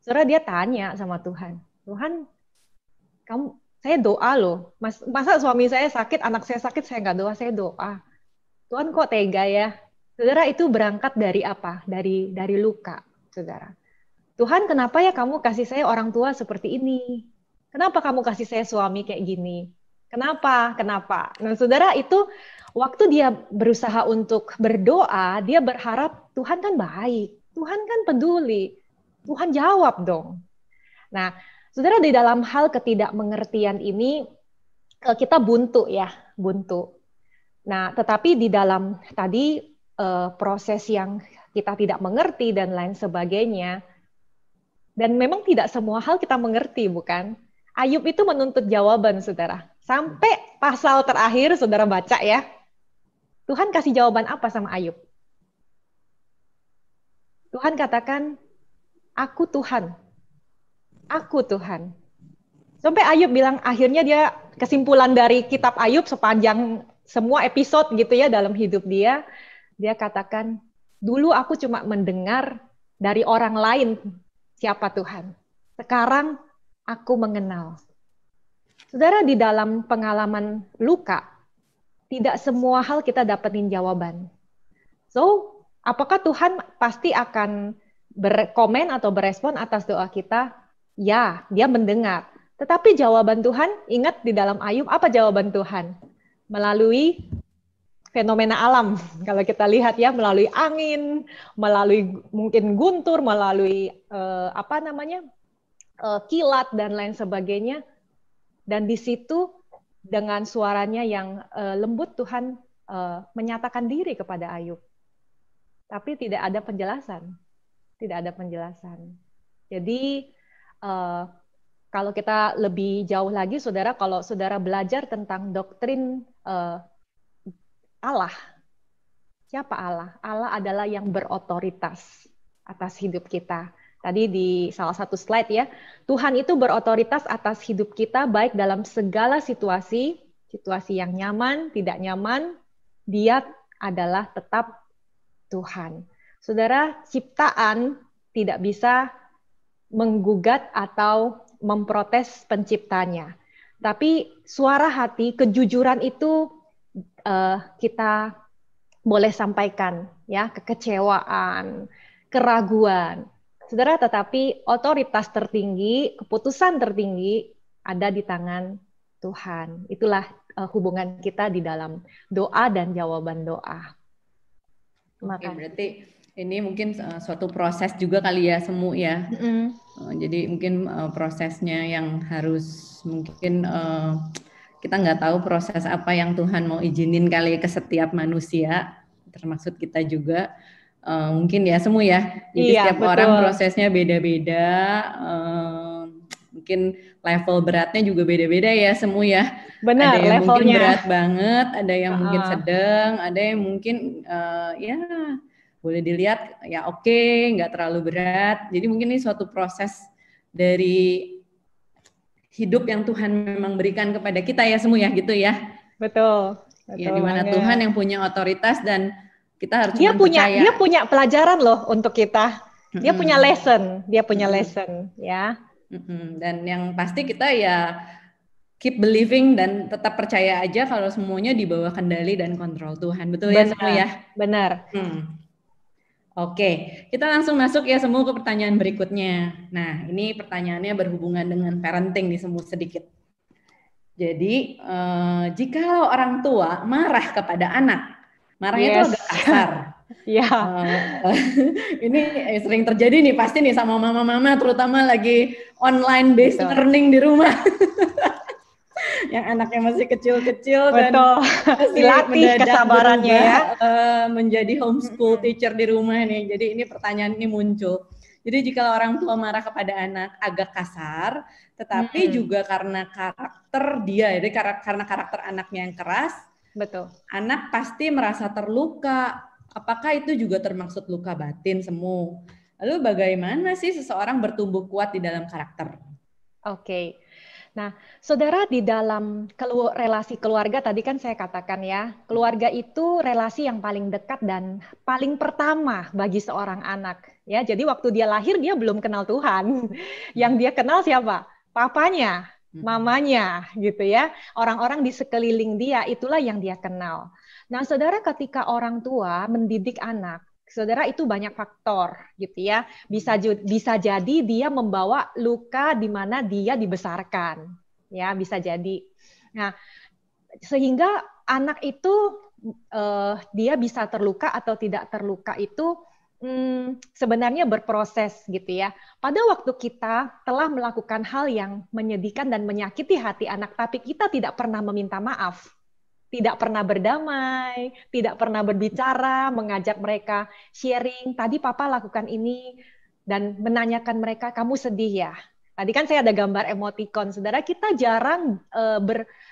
Saudara, dia tanya sama Tuhan, Tuhan, saya doa loh, masa suami saya sakit, anak saya sakit, saya nggak doa, saya doa. Tuhan kok tega ya? Saudara, itu berangkat dari apa? Dari luka, saudara. Tuhan, kenapa ya kamu kasih saya orang tua seperti ini? Kenapa kamu kasih saya suami kayak gini? Kenapa? Nah, saudara, itu waktu dia berusaha untuk berdoa, dia berharap Tuhan kan baik, Tuhan kan peduli, Tuhan jawab dong. Nah, saudara, di dalam hal ketidakmengertian ini, kita buntu ya, buntu. Nah, tetapi di dalam tadi proses yang kita tidak mengerti dan lain sebagainya, dan memang tidak semua hal kita mengerti, bukan? Ayub itu menuntut jawaban, saudara. Sampai pasal terakhir, saudara baca ya. Tuhan kasih jawaban apa sama Ayub? Tuhan katakan, aku Tuhan. Aku Tuhan. Sampai Ayub bilang, akhirnya dia kesimpulan dari kitab Ayub sepanjang semua episode gitu ya dalam hidup dia. Dia katakan, dulu aku cuma mendengar dari orang lain siapa Tuhan. Sekarang aku mengenal. Saudara, di dalam pengalaman luka, tidak semua hal kita dapetin jawaban. So, apakah Tuhan pasti akan berkomen atau berespon atas doa kita? Ya, dia mendengar. Tetapi jawaban Tuhan, ingat di dalam Ayub, apa jawaban Tuhan? Melalui fenomena alam. Kalau kita lihat ya, melalui angin, melalui mungkin guntur, melalui kilat dan lain sebagainya. Dan di situ dengan suaranya yang lembut Tuhan menyatakan diri kepada Ayub. Tapi tidak ada penjelasan. Tidak ada penjelasan. Jadi kalau kita lebih jauh lagi, saudara, kalau saudara belajar tentang doktrin Allah, siapa Allah? Allah adalah yang berotoritas atas hidup kita. Tadi di salah satu slide ya, Tuhan itu berotoritas atas hidup kita baik dalam segala situasi, situasi yang nyaman, tidak nyaman, Dia adalah tetap Tuhan. Saudara, ciptaan tidak bisa menggugat atau memprotes penciptanya. Tapi suara hati, kejujuran itu kita boleh sampaikan, ya, kekecewaan, keraguan. Saudara, tetapi otoritas tertinggi, keputusan tertinggi ada di tangan Tuhan. Itulah hubungan kita di dalam doa dan jawaban doa. Oke, berarti ini mungkin suatu proses juga kali ya, Semu ya. Jadi mungkin prosesnya yang harus mungkin kita nggak tahu proses apa yang Tuhan mau izinin kali ke setiap manusia, termasuk kita juga. Mungkin ya Semu ya. Jadi setiap orang prosesnya beda-beda. Mungkin level beratnya juga beda-beda ya Semu ya. Benar, ada yang levelnya mungkin berat banget, ada yang mungkin sedang, ada yang mungkin ya boleh dilihat ya oke, nggak terlalu berat. Jadi mungkin ini suatu proses dari hidup yang Tuhan memang berikan kepada kita ya Semu ya gitu ya. Betul. Ya di mana Tuhan yang punya otoritas dan kita harus percaya. Dia punya pelajaran loh untuk kita. Dia punya lesson, ya. Dan yang pasti kita ya keep believing dan tetap percaya aja kalau semuanya di bawah kendali dan kontrol Tuhan. Betul ya Semu ya? Benar. Oke, kita langsung masuk ya Semu ke pertanyaan berikutnya. Nah, ini pertanyaannya berhubungan dengan parenting nih Semu sedikit. Jadi, jika orang tua marah kepada anak, marahnya itu agak kasar. Ini sering terjadi nih pasti nih sama mama-mama, terutama lagi online based learning di rumah. Yang anaknya masih kecil-kecil dan dilatih kesabarannya ya, menjadi homeschool teacher di rumah nih. Jadi ini pertanyaan ini muncul. Jadi jika orang tua marah kepada anak agak kasar, tetapi juga karena karakter dia, jadi karena karakter anaknya yang keras, anak pasti merasa terluka. Apakah itu juga termaksud luka batin Semu? Lalu bagaimana sih seseorang bertumbuh kuat di dalam karakter? Oke. Nah, saudara, di dalam relasi keluarga tadi kan saya katakan ya, keluarga itu relasi yang paling dekat dan paling pertama bagi seorang anak. Ya, jadi waktu dia lahir dia belum kenal Tuhan. Yang dia kenal siapa? Papanya, mamanya, gitu ya. Orang-orang di sekeliling dia itulah yang dia kenal. Nah, saudara, ketika orang tua mendidik anak, saudara, itu banyak faktor gitu ya. Bisa jadi dia membawa luka di mana dia dibesarkan. Ya, bisa jadi. Nah, sehingga anak itu dia bisa terluka atau tidak terluka itu sebenarnya berproses gitu ya. Pada waktu kita telah melakukan hal yang menyedihkan dan menyakiti hati anak, tapi kita tidak pernah meminta maaf, tidak pernah berdamai, tidak pernah berbicara, mengajak mereka sharing, tadi papa lakukan ini, dan menanyakan mereka, kamu sedih ya? Tadi kan saya ada gambar emoticon, saudara, kita jarang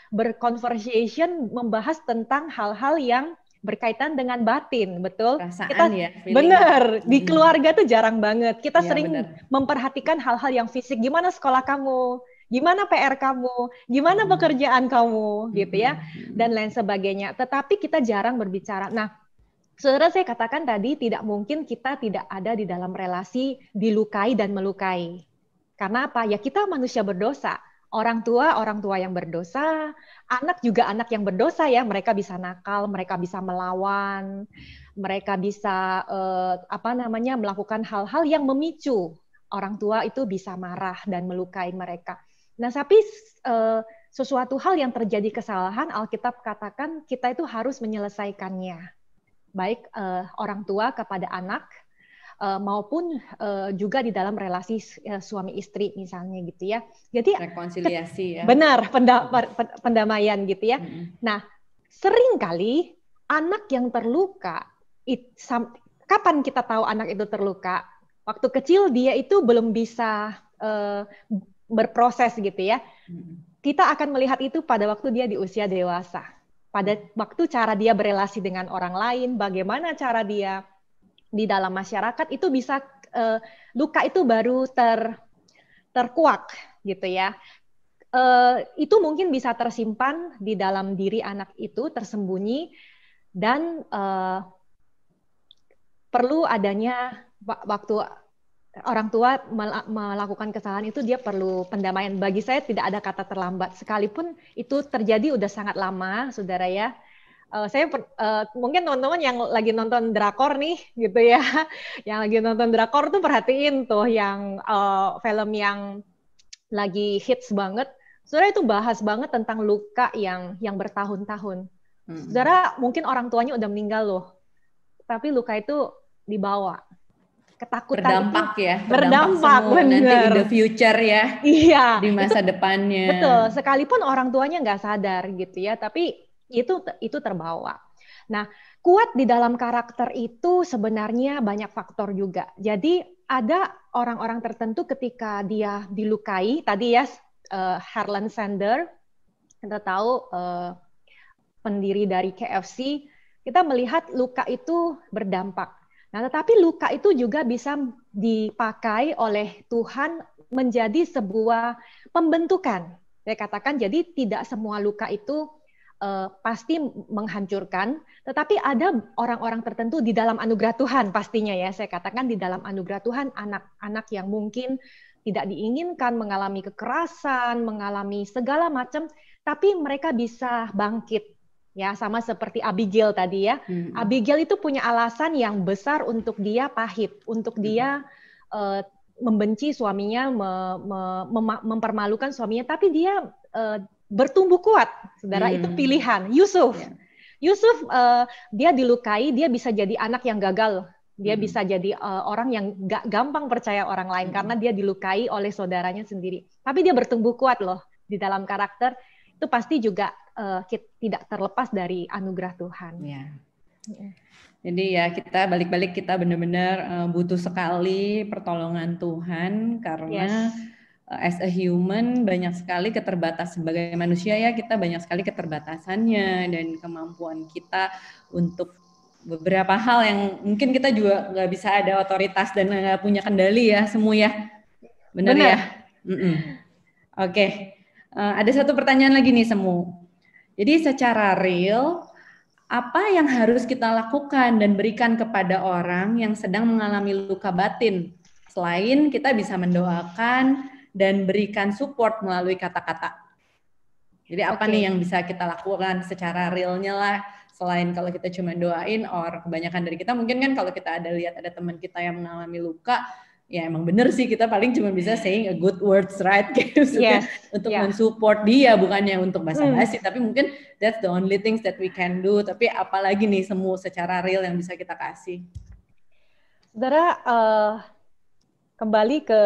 berconversation, membahas tentang hal-hal yang berkaitan dengan batin, betul? Perasaan ya. Benar, di keluarga tuh jarang banget. Kita sering memperhatikan hal-hal yang fisik, gimana sekolah kamu? Gimana PR kamu, gimana pekerjaan kamu, gitu ya, dan lain sebagainya. Tetapi kita jarang berbicara. Nah, saudara, saya katakan tadi tidak mungkin kita tidak ada di dalam relasi dilukai dan melukai. Karena apa? Ya kita manusia berdosa. Orang tua yang berdosa, anak juga anak yang berdosa ya. Mereka bisa nakal, mereka bisa melawan, mereka bisa melakukan hal-hal yang memicu orang tua itu bisa marah dan melukai mereka. Nah, tapi sesuatu hal yang terjadi kesalahan, Alkitab katakan kita itu harus menyelesaikannya. Baik orang tua kepada anak, maupun juga di dalam relasi suami istri misalnya gitu ya. Jadi rekonsiliasi ya. Benar, pendamaian gitu ya. Nah, seringkali anak yang terluka, kapan kita tahu anak itu terluka? Waktu kecil dia itu belum bisa berproses gitu ya. Mm. Kita akan melihat itu pada waktu dia di usia dewasa. Pada waktu cara dia berelasi dengan orang lain, bagaimana cara dia di dalam masyarakat, itu bisa luka itu baru terkuak gitu ya. Itu mungkin bisa tersimpan di dalam diri anak itu, tersembunyi, dan perlu adanya waktu orang tua melakukan kesalahan itu, dia perlu pendamaian. Bagi saya tidak ada kata terlambat, sekalipun itu terjadi udah sangat lama, saudara ya. Saya mungkin teman-teman yang lagi nonton drakor nih gitu ya, yang lagi nonton drakor tuh perhatiin tuh yang film yang lagi hits banget. Saudara, itu bahas banget tentang luka yang bertahun-tahun. Saudara, mungkin orang tuanya udah meninggal loh, tapi luka itu dibawa. Ketakutan berdampak itu ya, berdampak semua nanti in the future ya, iya, di masa depannya. Betul, sekalipun orang tuanya nggak sadar gitu ya, tapi itu terbawa. Nah, kuat di dalam karakter itu sebenarnya banyak faktor juga. Jadi ada orang-orang tertentu ketika dia dilukai, tadi ya Harlan Sanders, kita tahu pendiri dari KFC, kita melihat luka itu berdampak. Nah, tetapi luka itu juga bisa dipakai oleh Tuhan menjadi sebuah pembentukan. Saya katakan, jadi tidak semua luka itu pasti menghancurkan, tetapi ada orang-orang tertentu di dalam anugerah Tuhan pastinya ya. Saya katakan di dalam anugerah Tuhan, anak-anak yang mungkin tidak diinginkan, mengalami kekerasan, mengalami segala macam, tapi mereka bisa bangkit. Ya, sama seperti Abigail tadi ya. Abigail itu punya alasan yang besar untuk dia pahit, untuk dia membenci suaminya, mempermalukan suaminya, tapi dia bertumbuh kuat. Saudara, itu pilihan. Yusuf, dia dilukai, dia bisa jadi anak yang gagal. Dia bisa jadi orang yang gak gampang percaya orang lain karena dia dilukai oleh saudaranya sendiri. Tapi dia bertumbuh kuat loh di dalam karakter. Itu pasti juga tidak terlepas dari anugerah Tuhan. Ya. Jadi ya kita balik-balik kita benar-benar butuh sekali pertolongan Tuhan karena as a human banyak sekali keterbatasan sebagai manusia ya, kita banyak sekali keterbatasannya dan kemampuan kita untuk beberapa hal yang mungkin kita juga nggak bisa ada otoritas dan nggak punya kendali ya semua ya. Benar ya? Oke. Ada satu pertanyaan lagi nih Semu. Jadi secara real, apa yang harus kita lakukan dan berikan kepada orang yang sedang mengalami luka batin? Selain kita bisa mendoakan dan berikan support melalui kata-kata. Jadi apa nih yang bisa kita lakukan secara realnya lah, selain kalau kita cuma doain, or kebanyakan dari kita mungkin kan kalau kita lihat ada teman kita yang mengalami luka, ya emang bener sih kita paling cuma bisa saying a good words, right? Untuk mensupport dia, bukannya untuk basa-basi, tapi mungkin that's the only things that we can do. Tapi apalagi nih semua secara real yang bisa kita kasih. Saudara, kembali ke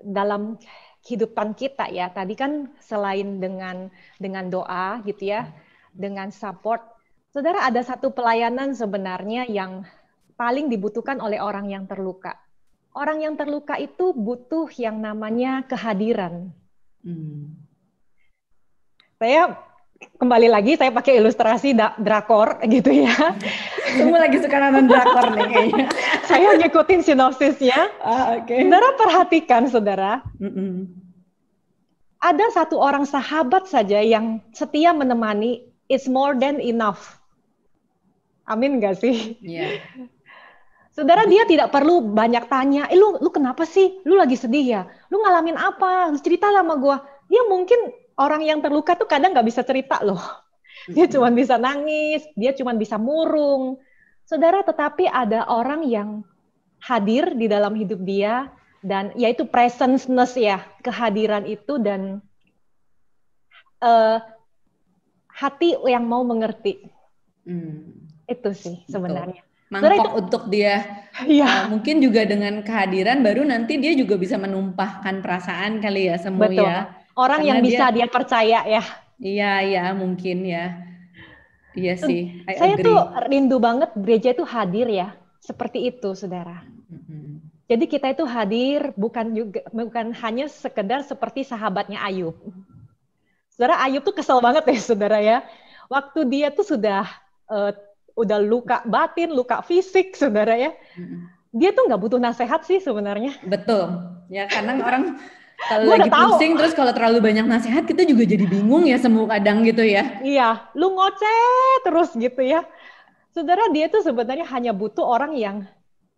dalam kehidupan kita ya. Tadi kan selain dengan doa gitu ya, dengan support, saudara, ada satu pelayanan sebenarnya yang paling dibutuhkan oleh orang yang terluka. Orang yang terluka itu butuh yang namanya kehadiran. Saya kembali lagi, saya pakai ilustrasi drakor gitu ya. Semua lagi suka nonton drakor nih kayaknya. Saya ngikutin sinopsisnya. Saudara perhatikan, saudara. Ada satu orang sahabat saja yang setia menemani, it's more than enough. Amin nggak sih? Iya. Saudara, dia tidak perlu banyak tanya, lu kenapa sih? Lu lagi sedih ya? Lu ngalamin apa? Lu cerita sama gua. Dia mungkin orang yang terluka tuh kadang nggak bisa cerita loh. Dia cuma bisa nangis, dia cuma bisa murung. Saudara, tetapi ada orang yang hadir di dalam hidup dia, dan yaitu presence-ness ya, kehadiran itu, dan hati yang mau mengerti. Itu sih sebenarnya. Mangkok untuk dia, mungkin juga dengan kehadiran baru nanti dia juga bisa menumpahkan perasaan kali ya semua. Betul. Ya. Orang karena yang bisa dia percaya ya. Iya mungkin ya. Iya sih. Saya tuh rindu banget gereja itu hadir ya, seperti itu saudara. Jadi kita itu hadir bukan hanya sekedar seperti sahabatnya Ayub. Saudara, Ayub tuh kesel banget ya saudara ya. Waktu dia tuh udah luka batin, luka fisik saudara ya. Dia tuh nggak butuh nasihat sih sebenarnya. Betul. Ya karena orang kalau lagi pusing terus kalau terlalu banyak nasihat kita juga jadi bingung ya semu kadang gitu ya. Iya, lu ngoceh terus gitu ya. Saudara, dia tuh sebenarnya hanya butuh orang yang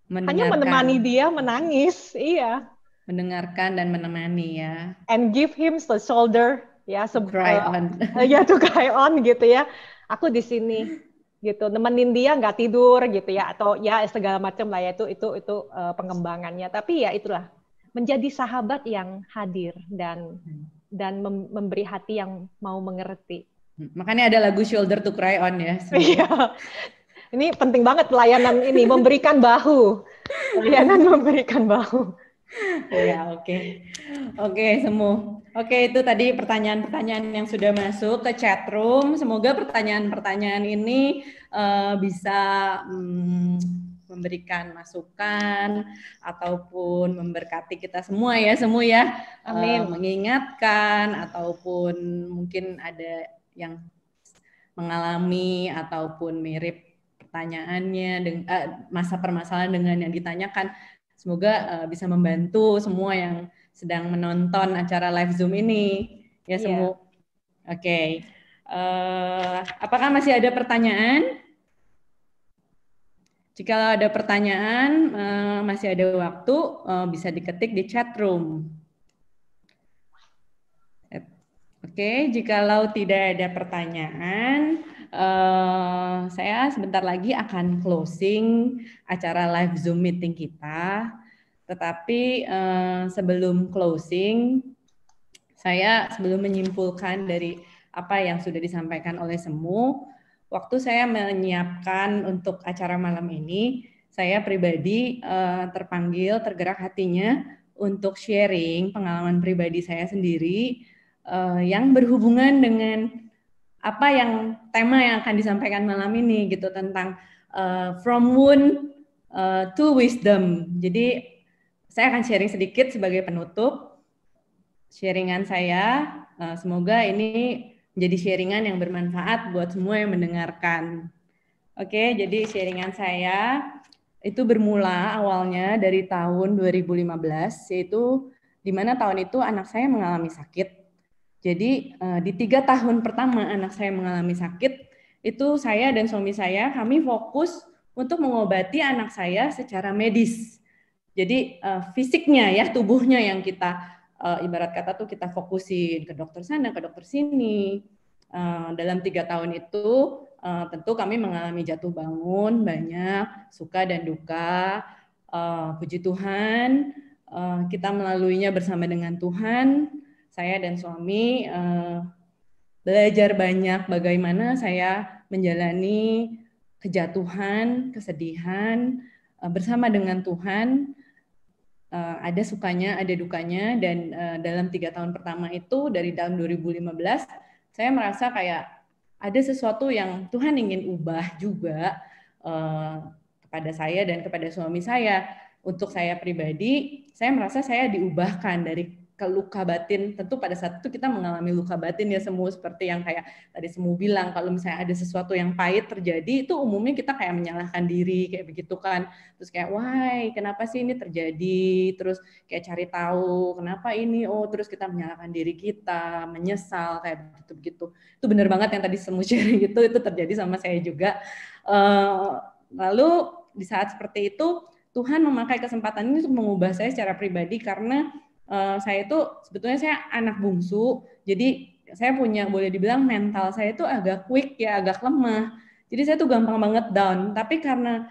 hanya menemani dia menangis, iya. Mendengarkan dan menemani ya. And give him the shoulder, ya. To cry on. Ya, to cry on gitu ya. Aku di sini, gitu. Nemenin dia nggak tidur gitu ya, atau ya segala macam lah ya itu pengembangannya. Tapi ya itulah menjadi sahabat yang hadir dan memberi hati yang mau mengerti. Makanya ada lagu Shoulder to Cry On ya. Iya. Ini penting banget pelayanan ini, memberikan bahu. Pelayanan memberikan bahu. Ya, oke, Semu. Oke, itu tadi pertanyaan-pertanyaan yang sudah masuk ke chat room. Semoga pertanyaan-pertanyaan ini bisa memberikan masukan ataupun memberkati kita semua ya, Semu ya. Amin. Mengingatkan ataupun mungkin ada yang mengalami ataupun mirip pertanyaannya masa permasalahan dengan yang ditanyakan, semoga bisa membantu semua yang sedang menonton acara live Zoom ini ya Semu. Oke. Apakah masih ada pertanyaan? Jika ada pertanyaan, masih ada waktu, bisa diketik di chat room. Oke, jikalau tidak ada pertanyaan, saya sebentar lagi akan closing acara live Zoom meeting kita. Tetapi sebelum closing, saya sebelum menyimpulkan dari apa yang sudah disampaikan oleh Semu, waktu saya menyiapkan untuk acara malam ini, saya pribadi tergerak hatinya untuk sharing pengalaman pribadi saya sendiri yang berhubungan dengan apa yang tema yang akan disampaikan malam ini gitu, tentang from wound to wisdom. Jadi saya akan sharing sedikit sebagai penutup sharingan saya. Semoga ini menjadi sharingan yang bermanfaat buat semua yang mendengarkan. Oke, jadi sharingan saya itu bermula awalnya dari tahun 2015, yaitu di mana tahun itu anak saya mengalami sakit. Jadi di 3 tahun pertama anak saya mengalami sakit, itu saya dan suami saya, kami fokus untuk mengobati anak saya secara medis. Jadi fisiknya ya, tubuhnya yang kita ibarat kata tuh kita fokusin ke dokter sana, ke dokter sini. Dalam 3 tahun itu tentu kami mengalami jatuh bangun, banyak suka dan duka. Puji Tuhan, kita melaluinya bersama dengan Tuhan. Saya dan suami belajar banyak bagaimana saya menjalani kejatuhan, kesedihan bersama dengan Tuhan. Ada sukanya, ada dukanya, dan dalam 3 tahun pertama itu dari tahun 2015 saya merasa kayak ada sesuatu yang Tuhan ingin ubah juga kepada saya dan kepada suami saya. Untuk saya pribadi, saya merasa saya diubahkan dari ke luka batin. Tentu pada saat itu kita mengalami luka batin ya Semu, seperti yang kayak tadi Semu bilang, kalau misalnya ada sesuatu yang pahit terjadi, itu umumnya kita kayak menyalahkan diri, kayak begitu kan. Terus kayak, wah kenapa sih ini terjadi? Terus kayak cari tahu, kenapa ini? Oh, terus kita menyalahkan diri kita, menyesal, kayak begitu-begitu. Itu benar banget yang tadi Semu sharing itu terjadi sama saya juga. Lalu di saat seperti itu, Tuhan memakai kesempatan ini untuk mengubah saya secara pribadi, karena saya itu sebetulnya saya anak bungsu, jadi saya punya, boleh dibilang mental saya itu agak quick ya, agak lemah. Jadi saya tuh gampang banget down. Tapi karena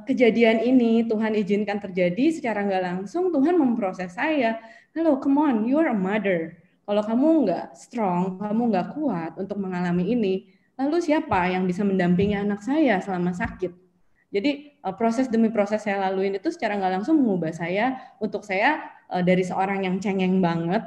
kejadian ini Tuhan izinkan terjadi secara nggak langsung, Tuhan memproses saya. Hello, come on, you are a mother. Kalau kamu nggak strong, kamu nggak kuat untuk mengalami ini, lalu siapa yang bisa mendampingi anak saya selama sakit? Jadi proses demi proses saya laluin itu secara nggak langsung mengubah saya, untuk saya dari seorang yang cengeng banget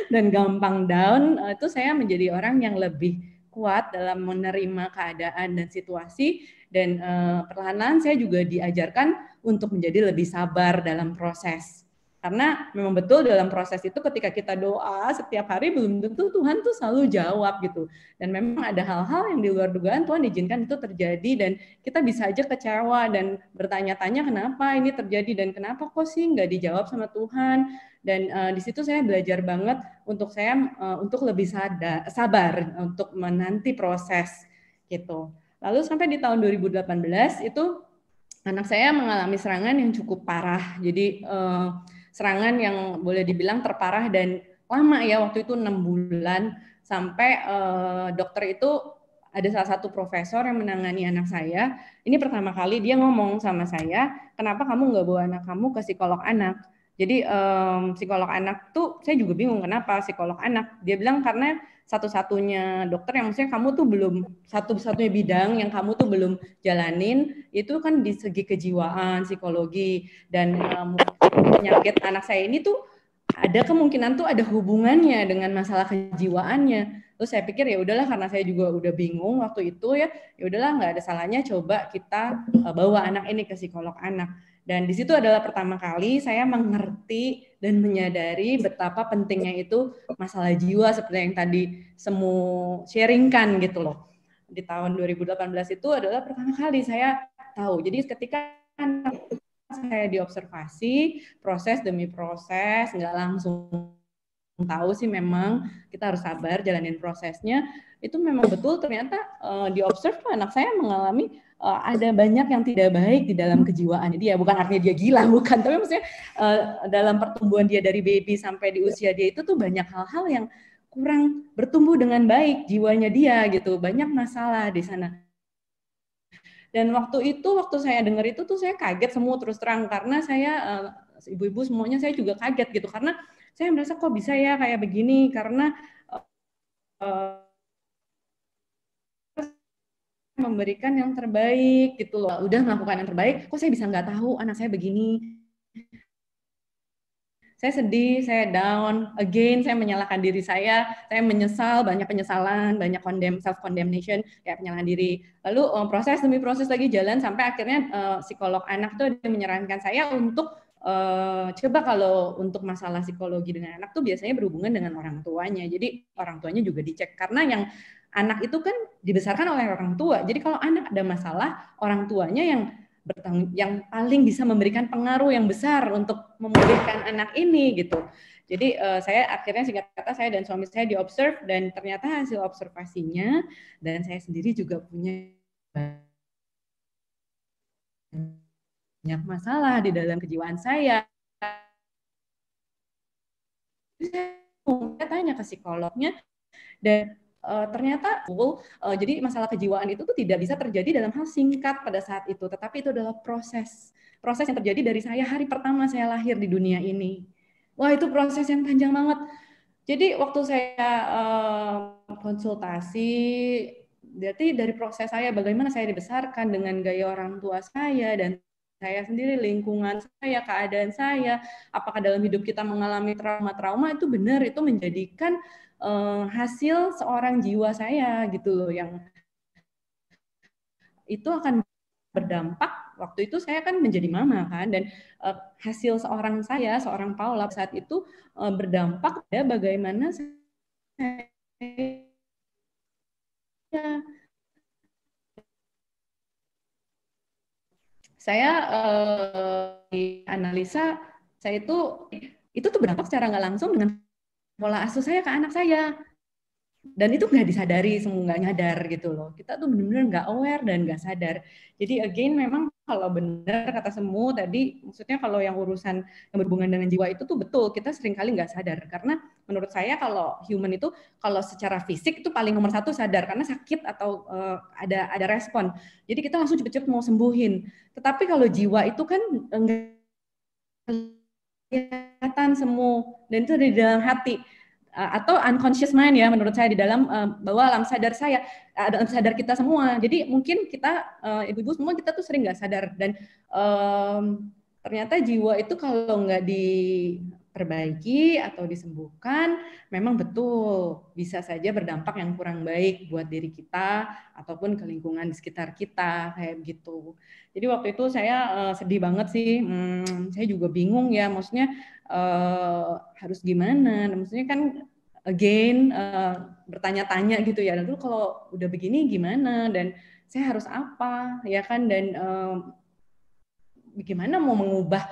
dan gampang down, itu saya menjadi orang yang lebih kuat dalam menerima keadaan dan situasi, dan perlahan-lahan saya juga diajarkan untuk menjadi lebih sabar dalam proses. Karena memang betul dalam proses itu ketika kita doa setiap hari belum tentu Tuhan tuh selalu jawab gitu. Dan memang ada hal-hal yang di luar dugaan Tuhan izinkan itu terjadi, dan kita bisa aja kecewa dan bertanya-tanya kenapa ini terjadi dan kenapa kok sih nggak dijawab sama Tuhan. Dan di situ saya belajar banget untuk saya untuk lebih sabar untuk menanti proses gitu. Lalu sampai di tahun 2018 itu anak saya mengalami serangan yang cukup parah. Jadi serangan yang boleh dibilang terparah dan lama ya, waktu itu 6 bulan, sampai dokter itu ada salah satu profesor yang menangani anak saya. Ini pertama kali dia ngomong sama saya, kenapa kamu nggak bawa anak kamu ke psikolog anak? Jadi psikolog anak tuh saya juga bingung kenapa psikolog anak. Dia bilang karena satu-satunya dokter yang maksudnya kamu tuh belum, satu-satunya bidang yang kamu tuh belum jalanin itu kan di segi kejiwaan, psikologi, dan penyakit anak saya ini tuh ada kemungkinan tuh ada hubungannya dengan masalah kejiwaannya. Terus saya pikir ya udahlah, karena saya juga udah bingung waktu itu ya udahlah nggak ada salahnya coba kita bawa anak ini ke psikolog anak. Dan di situ adalah pertama kali saya mengerti dan menyadari betapa pentingnya itu masalah jiwa seperti yang tadi Semu sharingkan gitu loh. Di tahun 2018 itu adalah pertama kali saya tahu. Jadi ketika saya diobservasi proses demi proses, nggak langsung tahu sih, memang kita harus sabar jalanin prosesnya. Itu memang betul ternyata diobserv anak saya mengalami ada banyak yang tidak baik di dalam kejiwaannya dia. Bukan artinya dia gila, bukan, tapi maksudnya dalam pertumbuhan dia dari baby sampai di usia dia itu tuh banyak hal-hal yang kurang bertumbuh dengan baik jiwanya dia gitu. Banyak masalah di sana. Dan waktu saya dengar itu tuh saya kaget semua, terus terang, karena saya ibu-ibu semuanya saya juga kaget gitu, karena saya merasa kok bisa ya kayak begini, karena memberikan yang terbaik gitu loh, udah melakukan yang terbaik, kok saya bisa nggak tahu anak saya begini. Saya sedih, saya down, again saya menyalahkan diri saya menyesal, banyak penyesalan, banyak self condemnation, kayak penyalahan diri. Lalu proses demi proses lagi jalan sampai akhirnya psikolog anak tuh menyarankan saya untuk coba kalau untuk masalah psikologi dengan anak tuh biasanya berhubungan dengan orang tuanya. Jadi orang tuanya juga dicek, karena yang anak itu kan dibesarkan oleh orang tua. Jadi kalau anak ada masalah, orang tuanya yang paling bisa memberikan pengaruh yang besar untuk memulihkan anak ini gitu. Jadi saya akhirnya singkat kata saya dan suami saya diobserv, dan ternyata hasil observasinya, dan saya sendiri juga punya banyak masalah di dalam kejiwaan saya. Saya tanya ke psikolognya, dan ternyata jadi masalah kejiwaan itu tuh tidak bisa terjadi dalam hal singkat pada saat itu, tetapi itu adalah proses yang terjadi dari saya hari pertama saya lahir di dunia ini. Wah, itu proses yang panjang banget. Jadi waktu saya konsultasi, berarti dari proses saya bagaimana saya dibesarkan dengan gaya orang tua saya dan saya sendiri, lingkungan saya, keadaan saya, apakah dalam hidup kita mengalami trauma-trauma, itu benar, itu menjadikan hasil seorang jiwa saya gitu loh, yang itu akan berdampak. Waktu itu saya kan menjadi mama kan, dan hasil seorang Paula saat itu berdampak pada bagaimana saya analisa, saya itu tuh berdampak secara nggak langsung dengan pola asuh saya ke anak saya. Dan itu nggak disadari, semua nggak nyadar gitu loh. Kita tuh benar-benar nggak aware dan nggak sadar. Jadi again memang kalau benar kata Semu tadi, maksudnya kalau yang urusan yang berhubungan dengan jiwa itu tuh betul, kita seringkali nggak sadar. Karena menurut saya kalau human itu, kalau secara fisik itu paling nomor satu sadar, karena sakit atau ada respon. Jadi kita langsung cepet-cepet mau sembuhin. Tetapi kalau jiwa itu kan nggak kelihatan Semu, dan itu ada di dalam hati. Atau unconscious mind ya, menurut saya, di dalam bawah alam sadar saya, alam sadar kita semua. Jadi mungkin kita ibu-ibu semua kita tuh sering nggak sadar, dan ternyata jiwa itu kalau nggak diperbaiki atau disembuhkan, memang betul bisa saja berdampak yang kurang baik buat diri kita ataupun ke lingkungan di sekitar kita kayak gitu. Jadi waktu itu saya sedih banget sih, saya juga bingung ya, maksudnya harus gimana? Maksudnya kan again bertanya-tanya gitu ya, lalu kalau udah begini gimana dan saya harus apa ya kan, dan gimana mau mengubah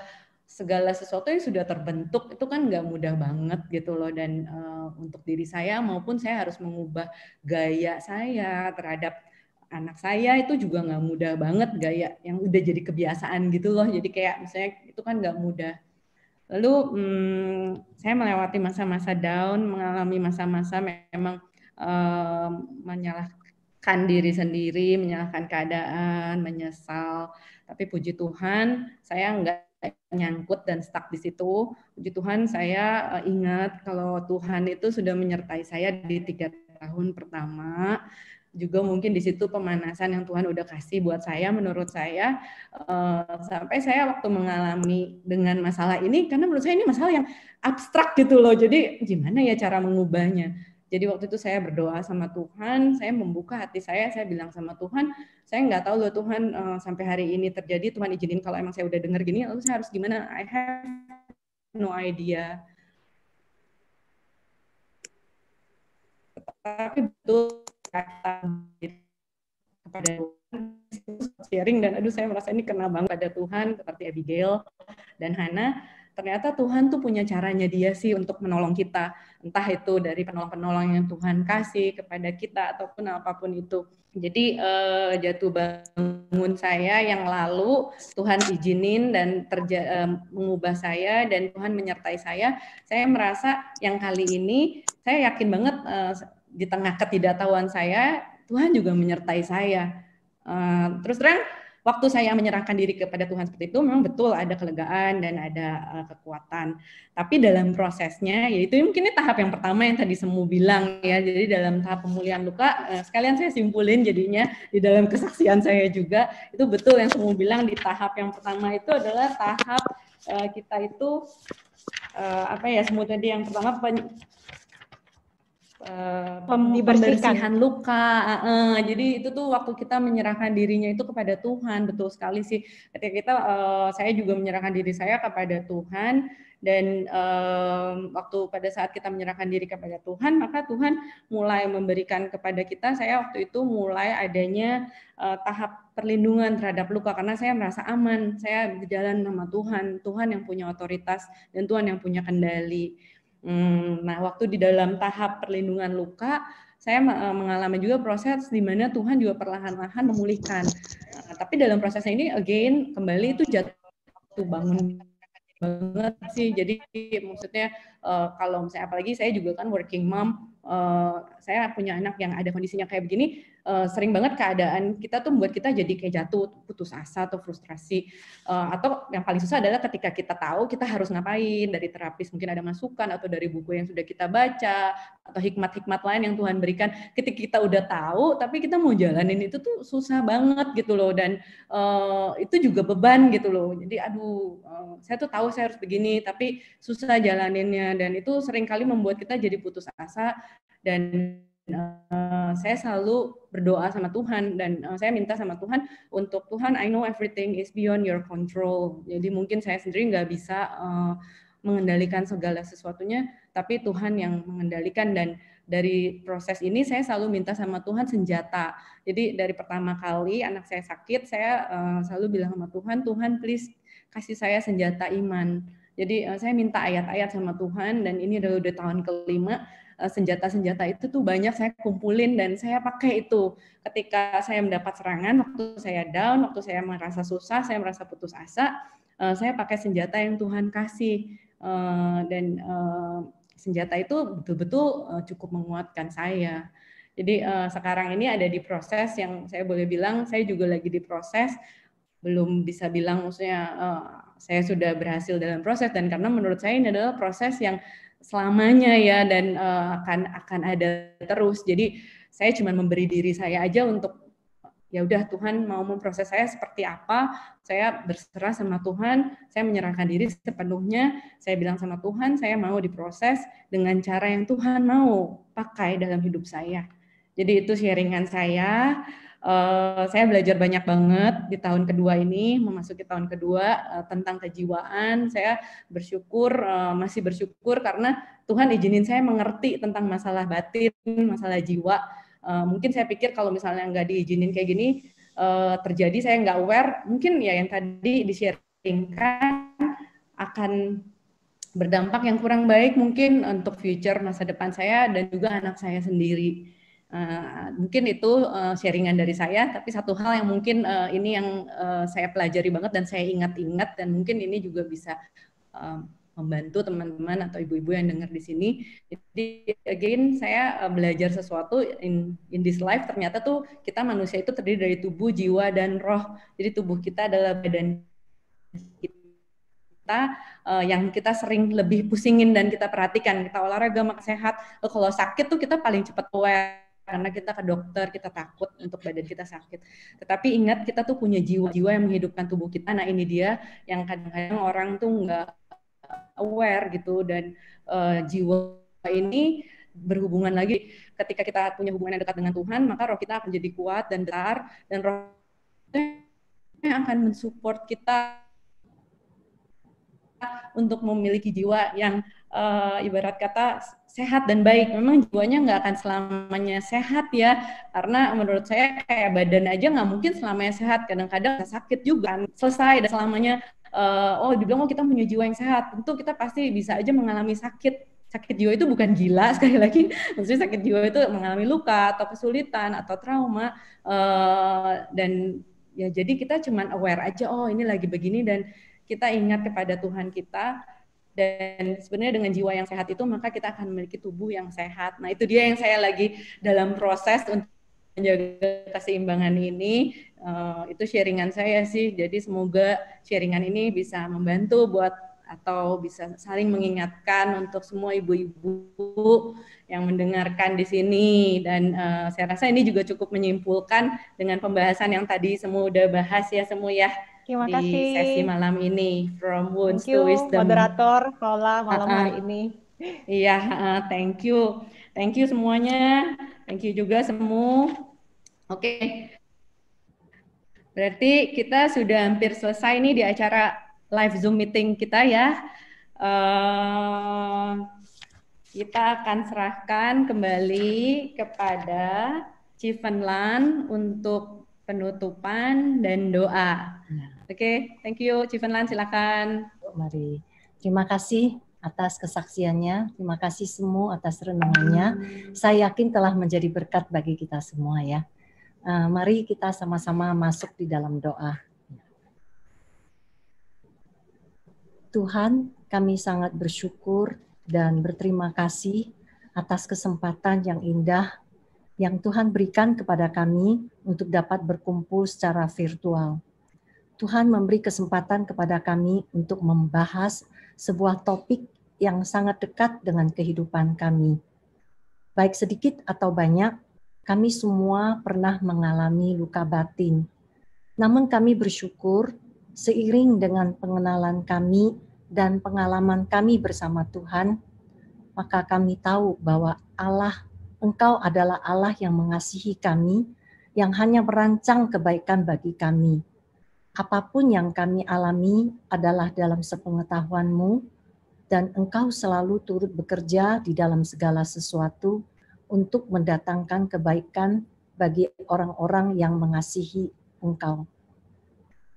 segala sesuatu yang sudah terbentuk itu kan nggak mudah banget gitu loh, dan untuk diri saya maupun saya harus mengubah gaya saya terhadap anak saya itu juga nggak mudah banget, gaya yang udah jadi kebiasaan gitu loh, jadi kayak misalnya itu kan nggak mudah. Lalu saya melewati masa-masa down, mengalami masa-masa memang menyalahkan diri sendiri, menyalahkan keadaan, menyesal. Tapi puji Tuhan, saya enggak nyangkut dan stuck di situ. Puji Tuhan, saya ingat kalau Tuhan itu sudah menyertai saya di 3 tahun pertama. Juga mungkin di situ pemanasan yang Tuhan udah kasih buat saya, menurut saya, sampai saya waktu mengalami dengan masalah ini, karena menurut saya ini masalah yang abstrak gitu loh, jadi gimana ya cara mengubahnya. Jadi waktu itu saya berdoa sama Tuhan, saya membuka hati saya bilang sama Tuhan, saya nggak tahu loh Tuhan, sampai hari ini terjadi, Tuhan izinin kalau emang saya udah dengar gini, lalu saya harus gimana, I have no idea. Tapi betul kata kepada Tuhan, sharing, dan aduh saya merasa ini kena banget pada Tuhan, seperti Abigail dan Hana. Ternyata Tuhan tuh punya caranya dia sih untuk menolong kita, entah itu dari penolong-penolong yang Tuhan kasih kepada kita ataupun apapun itu. Jadi jatuh bangun saya yang lalu Tuhan izinin dan mengubah saya, dan Tuhan menyertai saya. Saya merasa yang kali ini saya yakin banget di tengah ketidaktahuan saya, Tuhan juga menyertai saya. Terus terang, waktu saya menyerahkan diri kepada Tuhan seperti itu, memang betul ada kelegaan dan ada kekuatan. Tapi dalam prosesnya, yaitu mungkin ini tahap yang pertama yang tadi Semu bilang ya, jadi dalam tahap pemulihan luka, sekalian saya simpulin jadinya di dalam kesaksian saya juga, itu betul yang Semu bilang di tahap yang pertama itu adalah tahap kita itu, Semu tadi yang pertama, pembersihan luka. Jadi itu tuh waktu kita menyerahkan dirinya itu kepada Tuhan, betul sekali sih. Ketika kita, saya juga menyerahkan diri saya kepada Tuhan, dan waktu pada saat kita menyerahkan diri kepada Tuhan, maka Tuhan mulai memberikan kepada kita, saya waktu itu mulai adanya tahap perlindungan terhadap luka, karena saya merasa aman, saya berjalan sama Tuhan, Tuhan yang punya otoritas dan Tuhan yang punya kendali. Nah, waktu di dalam tahap perlindungan luka, saya mengalami juga proses di mana Tuhan juga perlahan-lahan memulihkan. Tapi dalam prosesnya ini, again, kembali itu jatuh bangun banget sih. Jadi maksudnya kalau misalnya, apalagi saya juga kan working mom, saya punya anak yang ada kondisinya kayak begini, sering banget keadaan kita tuh membuat kita jadi kayak jatuh, putus asa atau frustrasi, atau yang paling susah adalah ketika kita tahu kita harus ngapain, dari terapis mungkin ada masukan atau dari buku yang sudah kita baca atau hikmat-hikmat lain yang Tuhan berikan, ketika kita udah tahu tapi kita mau jalanin itu tuh susah banget gitu loh, dan itu juga beban gitu loh. Jadi aduh, saya tuh tahu saya harus begini tapi susah jalaninnya, dan itu seringkali membuat kita jadi putus asa. Dan saya selalu berdoa sama Tuhan, dan saya minta sama Tuhan untuk, Tuhan, I know everything is beyond your control. Jadi mungkin saya sendiri nggak bisa mengendalikan segala sesuatunya, tapi Tuhan yang mengendalikan. Dan dari proses ini saya selalu minta sama Tuhan senjata. Jadi dari pertama kali anak saya sakit, saya selalu bilang sama Tuhan, Tuhan please kasih saya senjata iman. Jadi saya minta ayat-ayat sama Tuhan, dan ini udah tahun kelima. Senjata-senjata itu tuh banyak saya kumpulin dan saya pakai itu ketika saya mendapat serangan, waktu saya down, waktu saya merasa susah, saya merasa putus asa, saya pakai senjata yang Tuhan kasih, dan senjata itu betul-betul cukup menguatkan saya. Jadi sekarang ini ada di proses yang saya boleh bilang saya juga lagi di proses, belum bisa bilang maksudnya saya sudah berhasil dalam proses, dan karena menurut saya ini adalah proses yang selamanya ya, dan akan ada terus. Jadi saya cuma memberi diri saya aja untuk ya udah Tuhan mau memproses saya seperti apa, saya berserah sama Tuhan, saya menyerahkan diri sepenuhnya, saya bilang sama Tuhan, saya mau diproses dengan cara yang Tuhan mau pakai dalam hidup saya. Jadi itu sharingan saya. Saya belajar banyak banget di tahun kedua ini, memasuki tahun kedua tentang kejiwaan. Saya bersyukur, masih bersyukur karena Tuhan izinin saya mengerti tentang masalah batin, masalah jiwa. Mungkin saya pikir kalau misalnya nggak diizinin kayak gini terjadi, saya nggak aware, mungkin ya yang tadi di-sharingkan akan berdampak yang kurang baik mungkin untuk future masa depan saya dan juga anak saya sendiri. Mungkin itu sharingan dari saya, tapi satu hal yang mungkin ini yang saya pelajari banget dan saya ingat-ingat, dan mungkin ini juga bisa membantu teman-teman atau ibu-ibu yang dengar di sini. Jadi again saya belajar sesuatu in this life, ternyata tuh kita manusia itu terdiri dari tubuh, jiwa, dan roh. Jadi tubuh kita adalah badan kita yang kita sering lebih pusingin dan kita perhatikan. Kita olahraga, makan sehat, kalau sakit tuh kita paling cepat aware karena kita ke dokter, kita takut untuk badan kita sakit. Tetapi ingat, kita tuh punya jiwa yang menghidupkan tubuh kita. Nah ini dia yang kadang-kadang orang tuh nggak aware gitu, dan jiwa ini berhubungan lagi ketika kita punya hubungan yang dekat dengan Tuhan, maka roh kita akan jadi kuat dan besar, dan roh yang akan mensupport kita untuk memiliki jiwa yang ibarat kata sehat dan baik. Memang jiwanya nggak akan selamanya sehat ya, karena menurut saya kayak badan aja nggak mungkin selamanya sehat, kadang-kadang sakit juga selesai dan selamanya dibilang kita punya jiwa yang sehat, tentu kita pasti bisa aja mengalami sakit. Sakit jiwa itu bukan gila, sekali lagi, maksudnya sakit jiwa itu mengalami luka atau kesulitan atau trauma, dan ya jadi kita cuman aware aja, ini lagi begini, dan kita ingat kepada Tuhan kita. Dan sebenarnya dengan jiwa yang sehat itu maka kita akan memiliki tubuh yang sehat. Nah itu dia yang saya lagi dalam proses untuk menjaga keseimbangan ini. Itu sharingan saya sih. Jadi semoga sharingan ini bisa membantu buat atau bisa saling mengingatkan untuk semua ibu-ibu yang mendengarkan di sini. Dan saya rasa ini juga cukup menyimpulkan dengan pembahasan yang tadi semua udah bahas ya semua ya. Terima di kasih. Sesi malam ini, From Wounds to Wisdom. Moderator Paula malam hari ini. Iya, thank you semuanya, thank you juga semua. Oke, berarti kita sudah hampir selesai nih di acara live Zoom meeting kita ya. Kita akan serahkan kembali kepada Chief Lan untuk penutupan dan doa. Oke, thank you, Chief Lan, silakan. Mari. Terima kasih atas kesaksiannya, terima kasih semua atas renungannya. Saya yakin telah menjadi berkat bagi kita semua ya. Mari kita sama-sama masuk di dalam doa. Tuhan, kami sangat bersyukur dan berterima kasih atas kesempatan yang indah yang Tuhan berikan kepada kami untuk dapat berkumpul secara virtual. Tuhan memberi kesempatan kepada kami untuk membahas sebuah topik yang sangat dekat dengan kehidupan kami. Baik sedikit atau banyak, kami semua pernah mengalami luka batin. Namun kami bersyukur seiring dengan pengenalan kami dan pengalaman kami bersama Tuhan, maka kami tahu bahwa Engkau adalah Allah yang mengasihi kami, yang hanya merancang kebaikan bagi kami. Apapun yang kami alami adalah dalam sepengetahuan-Mu, dan Engkau selalu turut bekerja di dalam segala sesuatu untuk mendatangkan kebaikan bagi orang-orang yang mengasihi Engkau.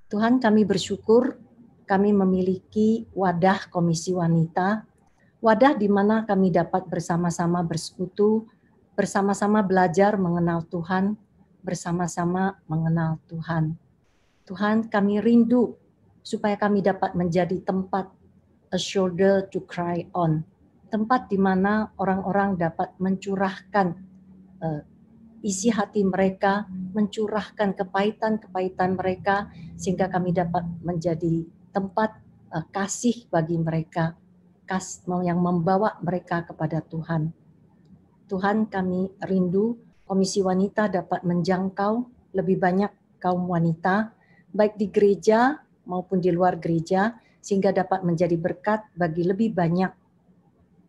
Tuhan, kami bersyukur kami memiliki wadah Komisi Wanita, wadah di mana kami dapat bersama-sama bersekutu, bersama-sama belajar mengenal Tuhan, bersama-sama mengenal Tuhan. Tuhan, kami rindu supaya kami dapat menjadi tempat a shoulder to cry on, tempat di mana orang-orang dapat mencurahkan isi hati mereka, mencurahkan kepahitan-kepahitan mereka, sehingga kami dapat menjadi tempat kasih bagi mereka, yang membawa mereka kepada Tuhan. Tuhan, kami rindu Komisi Wanita dapat menjangkau lebih banyak kaum wanita, baik di gereja maupun di luar gereja, sehingga dapat menjadi berkat bagi lebih banyak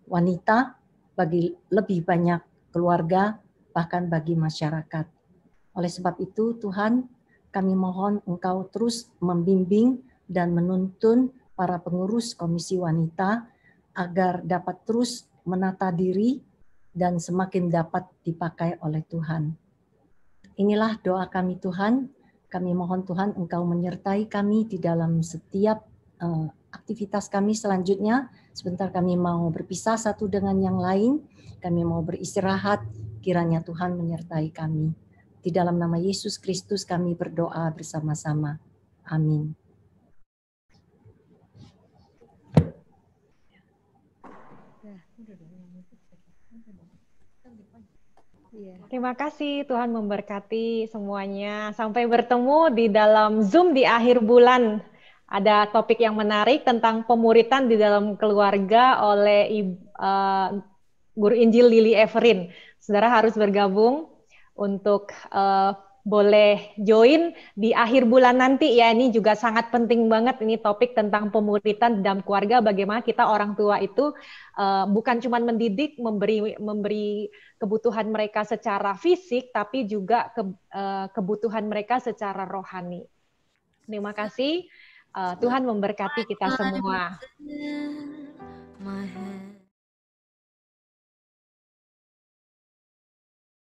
wanita, bagi lebih banyak keluarga, bahkan bagi masyarakat. Oleh sebab itu, Tuhan, kami mohon Engkau terus membimbing dan menuntun para pengurus Komisi Wanita agar dapat terus menata diri dan semakin dapat dipakai oleh Tuhan. Inilah doa kami Tuhan. Kami mohon Tuhan Engkau menyertai kami di dalam setiap aktivitas kami selanjutnya. Sebentar kami mau berpisah satu dengan yang lain. Kami mau beristirahat. Kiranya Tuhan menyertai kami. Di dalam nama Yesus Kristus kami berdoa bersama-sama. Amin. Terima kasih, Tuhan memberkati semuanya. Sampai bertemu di dalam Zoom di akhir bulan. Ada topik yang menarik tentang pemuritan di dalam keluarga oleh Guru Injil Lily Everin. Saudara harus bergabung untuk boleh join di akhir bulan nanti ya. Ini juga sangat penting banget, ini topik tentang pemuritan dalam keluarga, bagaimana kita orang tua itu bukan cuma mendidik, memberi kebutuhan mereka secara fisik, tapi juga kebutuhan mereka secara rohani. Terima kasih, Tuhan memberkati kita semua.